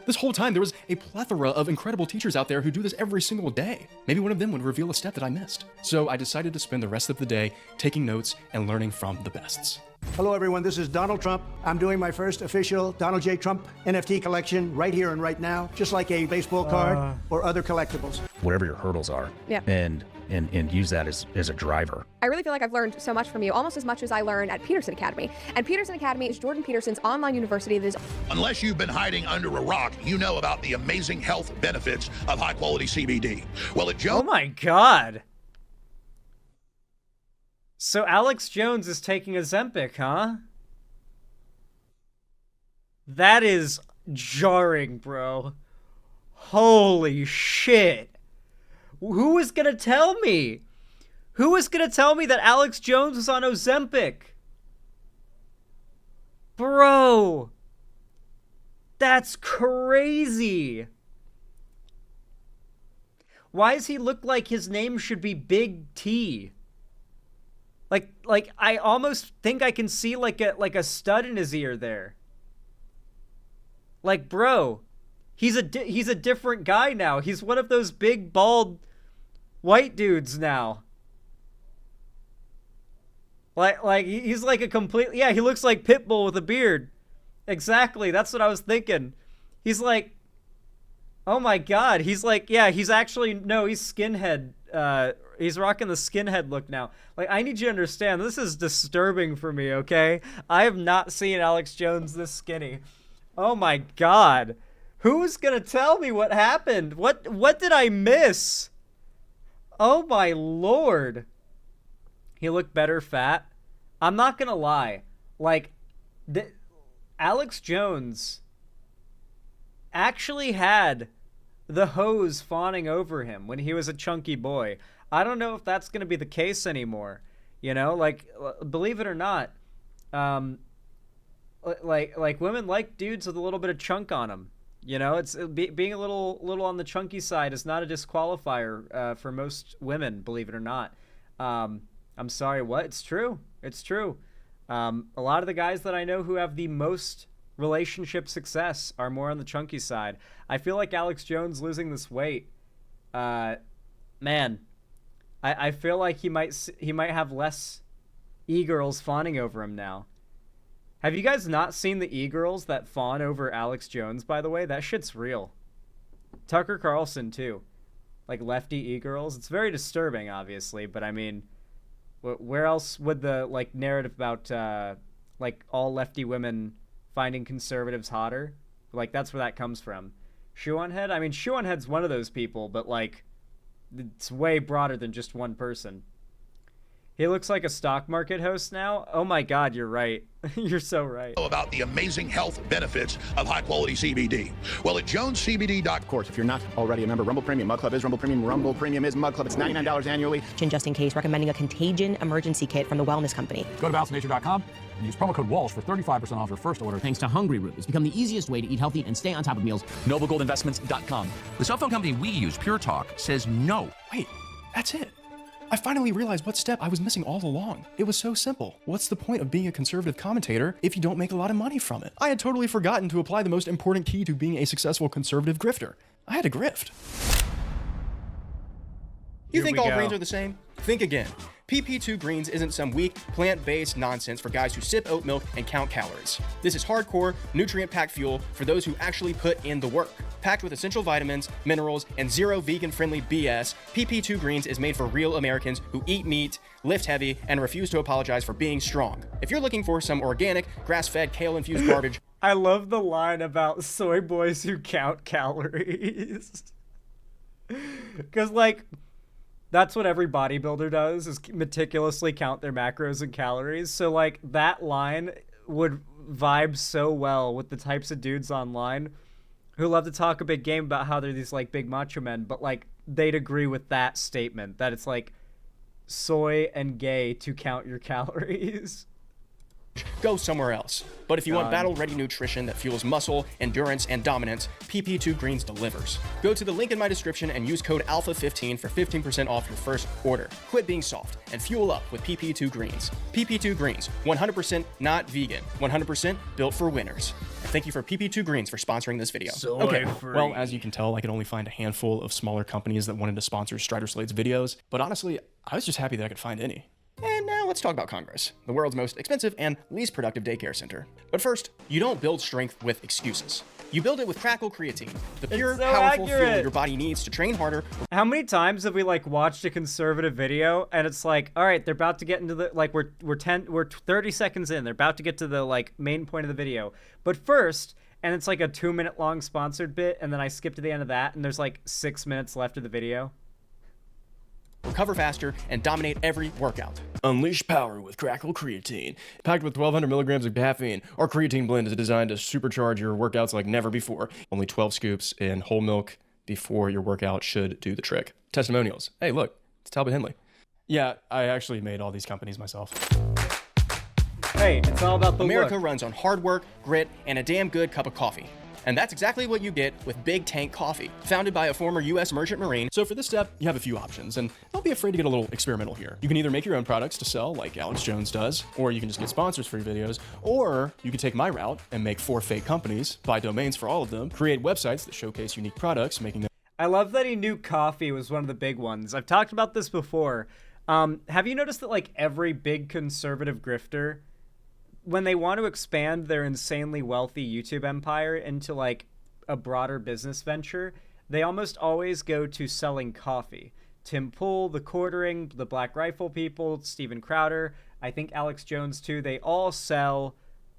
This whole time, there was a plethora of incredible teachers out there who do this every single day. Maybe one of them would reveal a step that I missed. So I decided to spend the rest of the day taking notes and learning from the bests. Hello, everyone. This is Donald Trump. I'm doing my first official Donald J. Trump NFT collection right here and right now, just like a baseball card or other collectibles. Whatever your hurdles are, and use that as a driver. I really feel like I've learned so much from you, almost as much as I learned at Peterson Academy. And Peterson Academy is Jordan Peterson's online university that is... Unless you've been hiding under a rock, you know about the amazing health benefits of high-quality CBD. Well, at Joe... Oh my god! So Alex Jones is taking Ozempic, huh? That is jarring, bro. Holy shit. Who was gonna tell me? Who was gonna tell me that Alex Jones was on Ozempic? Bro. That's crazy. Why does he look like his name should be Big T? Like I almost think I can see like a stud in his ear there. Like, bro, he's a different guy now. He's one of those big bald white dudes now. Like he's like a complete, yeah, he looks like Pitbull with a beard. Exactly, that's what I was thinking. He's like, oh my god, he's like, yeah, he's actually, no, he's skinhead. He's rocking the skinhead look now. Like, I need you to understand, this is disturbing for me, okay? I have not seen Alex Jones this skinny. Oh my god. Who's gonna tell me what happened? What did I miss? Oh my lord. He looked better fat. I'm not gonna lie. Like, Alex Jones actually had the hoes fawning over him when he was a chunky boy. I don't know if that's gonna be the case anymore. You know, like, believe it or not, like women like dudes with a little bit of chunk on them. You know, it's being a little on the chunky side is not a disqualifier for most women, believe it or not. I'm sorry, what? It's true. It's true. A lot of the guys that I know who have the most relationship success are more on the chunky side. I feel like Alex Jones losing this weight, man, I feel like he might have less e-girls fawning over him now. Have you guys not seen the e-girls that fawn over Alex Jones, by the way? That shit's real. Tucker Carlson, too. Like, lefty e-girls. It's very disturbing, obviously, but I mean, where else would the, like, narrative about, like, all lefty women finding conservatives hotter? Like, that's where that comes from. Shoe on Head? I mean, Shoe on Head's one of those people, but, like, it's way broader than just one person. He looks like a stock market host now. Oh my God, you're right. You're so right. About the amazing health benefits of high-quality CBD. Well, at JonesCBD.com. Of course, if you're not already a member, Rumble Premium, Mug Club is Rumble Premium, Rumble Premium is Mug Club. It's $99 annually. Just in case, recommending a contagion emergency kit from the Wellness Company. Go to BalanceNature.com and use promo code Walsh for 35% off your first order. Thanks to Hungry Root, it's become the easiest way to eat healthy and stay on top of meals. NobleGoldInvestments.com. The cell phone company we use, Pure Talk, says no. Wait, that's it. I finally realized what step I was missing all along. It was so simple. What's the point of being a conservative commentator if you don't make a lot of money from it? I had totally forgotten to apply the most important key to being a successful conservative grifter. I had to grift. You think all greens are the same? Think again. PP2 Greens isn't some weak, plant-based nonsense for guys who sip oat milk and count calories. This is hardcore, nutrient-packed fuel for those who actually put in the work. Packed with essential vitamins, minerals, and zero vegan-friendly BS, PP2 Greens is made for real Americans who eat meat, lift heavy, and refuse to apologize for being strong. If you're looking for some organic, grass-fed, kale-infused garbage... I love the line about soy boys who count calories. Because, like... that's what every bodybuilder does, is meticulously count their macros and calories. So, like, that line would vibe so well with the types of dudes online who love to talk a big game about how they're these, like, big macho men. But, like, they'd agree with that statement, that it's, like, soy and gay to count your calories. Go somewhere else. But if you want battle-ready nutrition that fuels muscle, endurance, and dominance, PP2 Greens delivers. Go to the link in my description and use code ALPHA15 for 15% off your first order. Quit being soft and fuel up with PP2 Greens. PP2 Greens, 100% not vegan, 100% built for winners. And thank you for PP2 Greens for sponsoring this video. Okay, well, as you can tell, I could only find a handful of smaller companies that wanted to sponsor Strider Slade's videos, but honestly, I was just happy that I could find any. And now let's talk about Congress, the world's most expensive and least productive daycare center. But first, you don't build strength with excuses. You build it with Crackle Creatine, the pure, powerful fuel your body needs to train harder. How many times have we, like, watched a conservative video and it's like, all right, they're about to get into the, like, we're 30 seconds in, they're about to get to the, like, main point of the video. But first, and it's like a 2-minute long sponsored bit, and then I skip to the end of that, and there's like 6 minutes left of the video. Recover faster and dominate every workout. Unleash power with Crackle Creatine. Packed with 1,200 milligrams of caffeine, our creatine blend is designed to supercharge your workouts like never before. Only 12 scoops in whole milk before your workout should do the trick. Testimonials. Hey, look, it's Talbot Henley. Yeah, I actually made all these companies myself. Hey, it's all about the America look. runs on hard work, grit, and a damn good cup of coffee. And that's exactly what you get with Big Tank Coffee, founded by a former U.S. merchant marine. So for this step, you have a few options, and don't be afraid to get a little experimental here. You can either make your own products to sell, like Alex Jones does, or you can just get sponsors for your videos, or you can take my route and make 4 fake companies, buy domains for all of them, create websites that showcase unique products, making them... I love that he knew coffee was one of the big ones. I've talked about this before. Have you noticed that like every big conservative grifter, when they want to expand their insanely wealthy YouTube empire into like a broader business venture, they almost always go to selling coffee. Tim Pool, the Quartering, the Black Rifle people, Steven Crowder, I think Alex Jones too, they all sell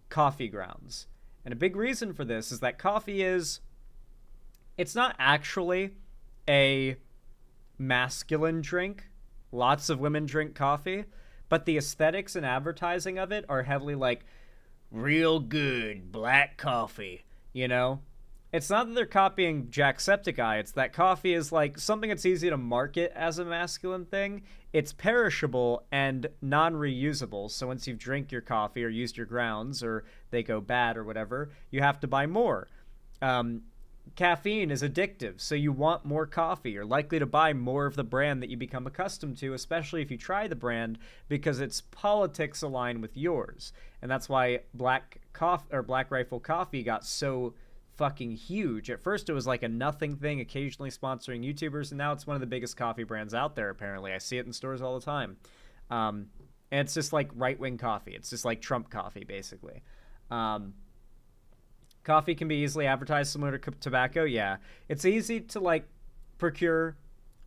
coffee grounds. And a big reason for this is that coffee it's not actually a masculine drink. Lots of women drink coffee, but the aesthetics and advertising of it are heavily like real good black coffee, you know? It's not that they're copying Jacksepticeye, it's that coffee is like something that's easy to market as a masculine thing. It's perishable and non-reusable, so once you've drank your coffee or used your grounds or they go bad or whatever, you have to buy more. Caffeine is addictive, so you want more coffee. You're likely to buy more of the brand that you become accustomed to, especially if you try the brand, because its politics align with yours. And that's why Black Rifle Coffee got so fucking huge. At first it was like a nothing thing, occasionally sponsoring YouTubers, and now it's one of the biggest coffee brands out there, apparently. I see it in stores all the time. And it's just like right-wing coffee. It's just like Trump coffee, basically. Coffee can be easily advertised similar to tobacco, yeah. It's easy to like procure,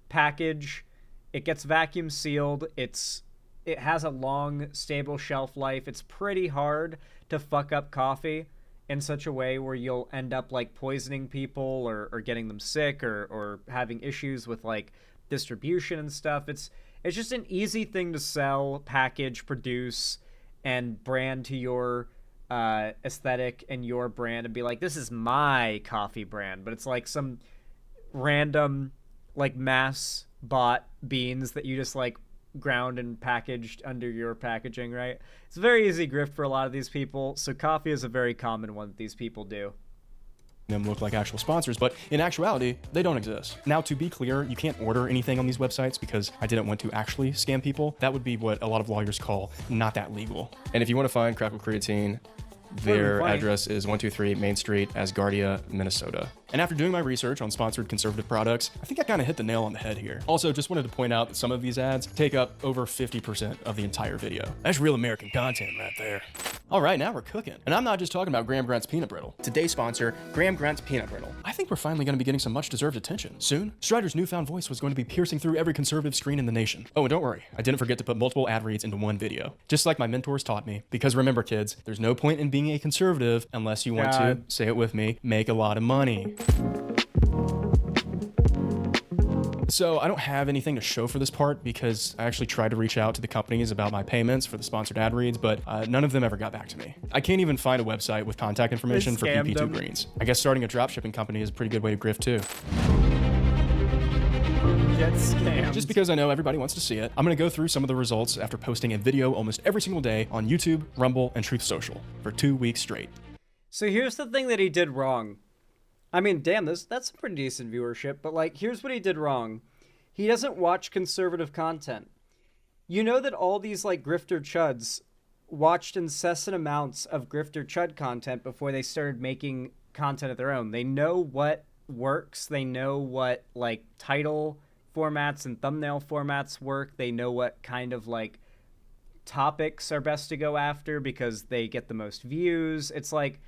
package. It gets vacuum sealed. It has a long, stable shelf life. It's pretty hard to fuck up coffee in such a way where you'll end up like poisoning people or getting them sick or having issues with like distribution and stuff. It's just an easy thing to sell, package, produce, and brand to your aesthetic and your brand and be like, this is my coffee brand. But it's like some random like mass bought beans that you just like ground and packaged under your packaging, right? It's a very easy grift for a lot of these people, so coffee is a very common one that these people do. Them look like actual sponsors, but in actuality, they don't exist. Now, to be clear, you can't order anything on these websites because I didn't want to actually scam people. That would be what a lot of lawyers call not that legal. And if you want to find Crackle Creatine, their address is 123 Main Street, Asgardia, Minnesota. And after doing my research on sponsored conservative products, I think I kind of hit the nail on the head here. Also, just wanted to point out that some of these ads take up over 50% of the entire video. That's real American content right there. All right, now we're cooking. And I'm not just talking about Graham Grunt's Peanut Brittle. Today's sponsor, Graham Grunt's Peanut Brittle. I think we're finally going to be getting some much deserved attention. Soon, Strider's newfound voice was going to be piercing through every conservative screen in the nation. Oh, and don't worry, I didn't forget to put multiple ad reads into one video. Just like my mentors taught me. Because remember kids, there's no point in being a conservative unless you want to, say it with me, make a lot of money. So I don't have anything to show for this part because I actually tried to reach out to the companies about my payments for the sponsored ad reads, but none of them ever got back to me. I can't even find a website with contact information for PP2 Greens. I guess starting a dropshipping company is a pretty good way to grift too. Get scammed. Just because I know everybody wants to see it, I'm going to go through some of the results after posting a video almost every single day on YouTube, Rumble, and Truth Social for 2 weeks straight. So here's the thing that he did wrong. I mean, damn, that's a pretty decent viewership, but like, here's what he did wrong. He doesn't watch conservative content. You know that all these like grifter chuds watched incessant amounts of grifter chud content before they started making content of their own. They know what works. They know what like title formats and thumbnail formats work. They know what kind of like topics are best to go after because they get the most views. It's like,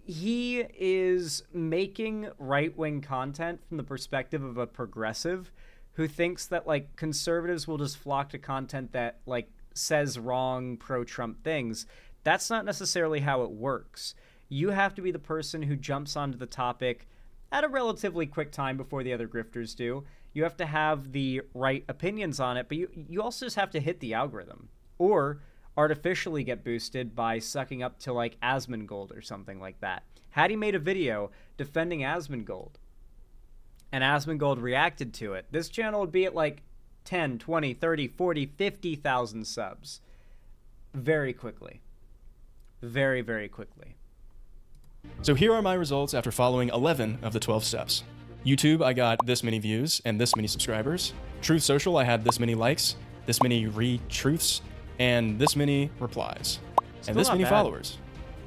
he is making right-wing content from the perspective of a progressive who thinks that like conservatives will just flock to content that like says wrong pro-Trump things. That's not necessarily how it works. You have to be the person who jumps onto the topic at a relatively quick time before the other grifters do. You have to have the right opinions on it, but you also just have to hit the algorithm or artificially get boosted by sucking up to like Asmongold or something like that. Had he made a video defending Asmongold and Asmongold reacted to it, this channel would be at like 10, 20, 30, 40, 50,000 subs very quickly. Very, very quickly. So here are my results after following 11 of the 12 steps. YouTube, I got this many views and this many subscribers. Truth Social, I had this many likes, this many retruths, and this many replies, and this many followers.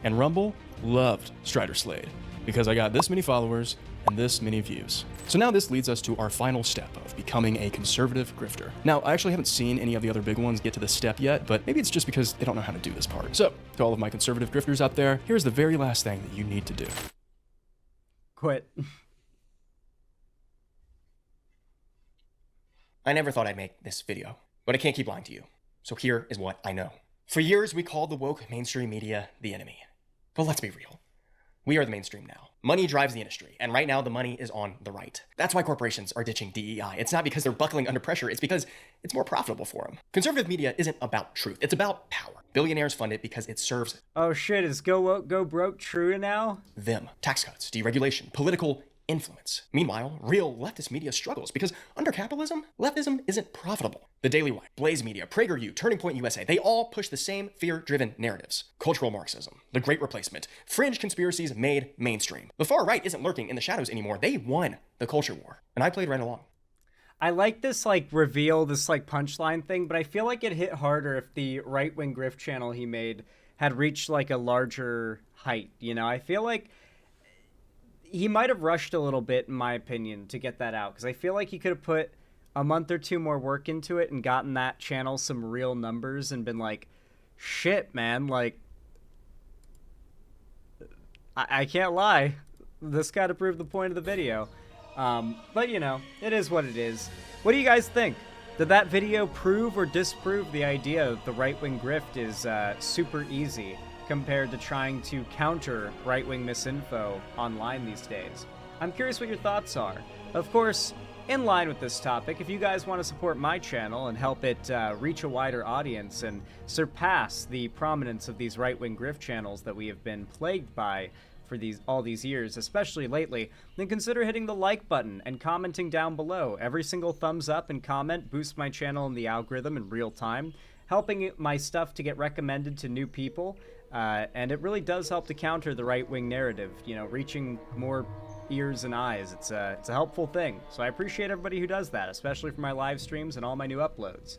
And Rumble loved Strider Slade. because I got this many followers and this many views. So now this leads us to our final step of becoming a conservative grifter. Now, I actually haven't seen any of the other big ones get to this step yet, but maybe it's just because they don't know how to do this part. So, to all of my conservative grifters out there, here's the very last thing that you need to do. Quit. I never thought I'd make this video, but I can't keep lying to you. So here is what I know. For years, we called the woke mainstream media the enemy. But let's be real. We are the mainstream now. Money drives the industry, and right now the money is on the right. That's why corporations are ditching DEI. It's not because they're buckling under pressure, it's because it's more profitable for them. Conservative media isn't about truth, it's about power. Billionaires fund it because it serves Oh shit, is go woke, go broke true now? them. Tax cuts, deregulation, political influence. Meanwhile, real leftist media struggles because under capitalism, leftism isn't profitable. The Daily Wire, Blaze Media, PragerU, Turning Point USA, they all push the same fear-driven narratives. Cultural Marxism, the Great Replacement, fringe conspiracies made mainstream. The far right isn't lurking in the shadows anymore. They won the culture war, and I played right along. I like this like reveal, this like punchline thing, but I feel like it hit harder if the right-wing grift channel he made had reached like a larger height, you know? I feel like he might have rushed a little bit, in my opinion, to get that out, because I feel like he could have put a month or two more work into it and gotten that channel some real numbers and been like, shit, man, like, I can't lie. This got to prove the point of the video. But, you know, it is what it is. What do you guys think? Did that video prove or disprove the idea that the right-wing grift is super easy compared to trying to counter right-wing misinfo online these days? I'm curious what your thoughts are. Of course, in line with this topic, if you guys want to support my channel and help it reach a wider audience and surpass the prominence of these right-wing grift channels that we have been plagued by for all these years, especially lately, then consider hitting the like button and commenting down below. Every single thumbs up and comment boosts my channel in the algorithm in real time, helping my stuff to get recommended to new people. And it really does help to counter the right-wing narrative, you know, reaching more ears and eyes. It's a helpful thing. So I appreciate everybody who does that, especially for my live streams and all my new uploads.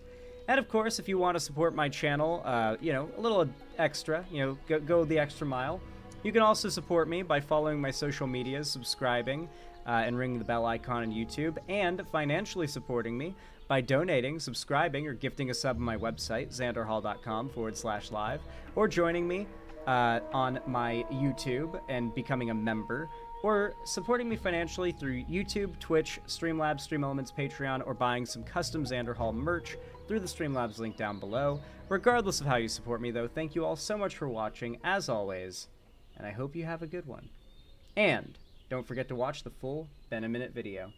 And of course, if you want to support my channel, you know, a little extra, you know, go the extra mile, you can also support me by following my social medias, subscribing, and ringing the bell icon on YouTube, and financially supporting me by donating, subscribing, or gifting a sub on my website, xanderhall.com/live, or joining me on my YouTube and becoming a member, or supporting me financially through YouTube, Twitch, Streamlabs, StreamElements, Patreon, or buying some custom Xander Hall merch through the Streamlabs link down below. Regardless of how you support me, though, thank you all so much for watching, as always, and I hope you have a good one. And don't forget to watch the full Ben a Minute video.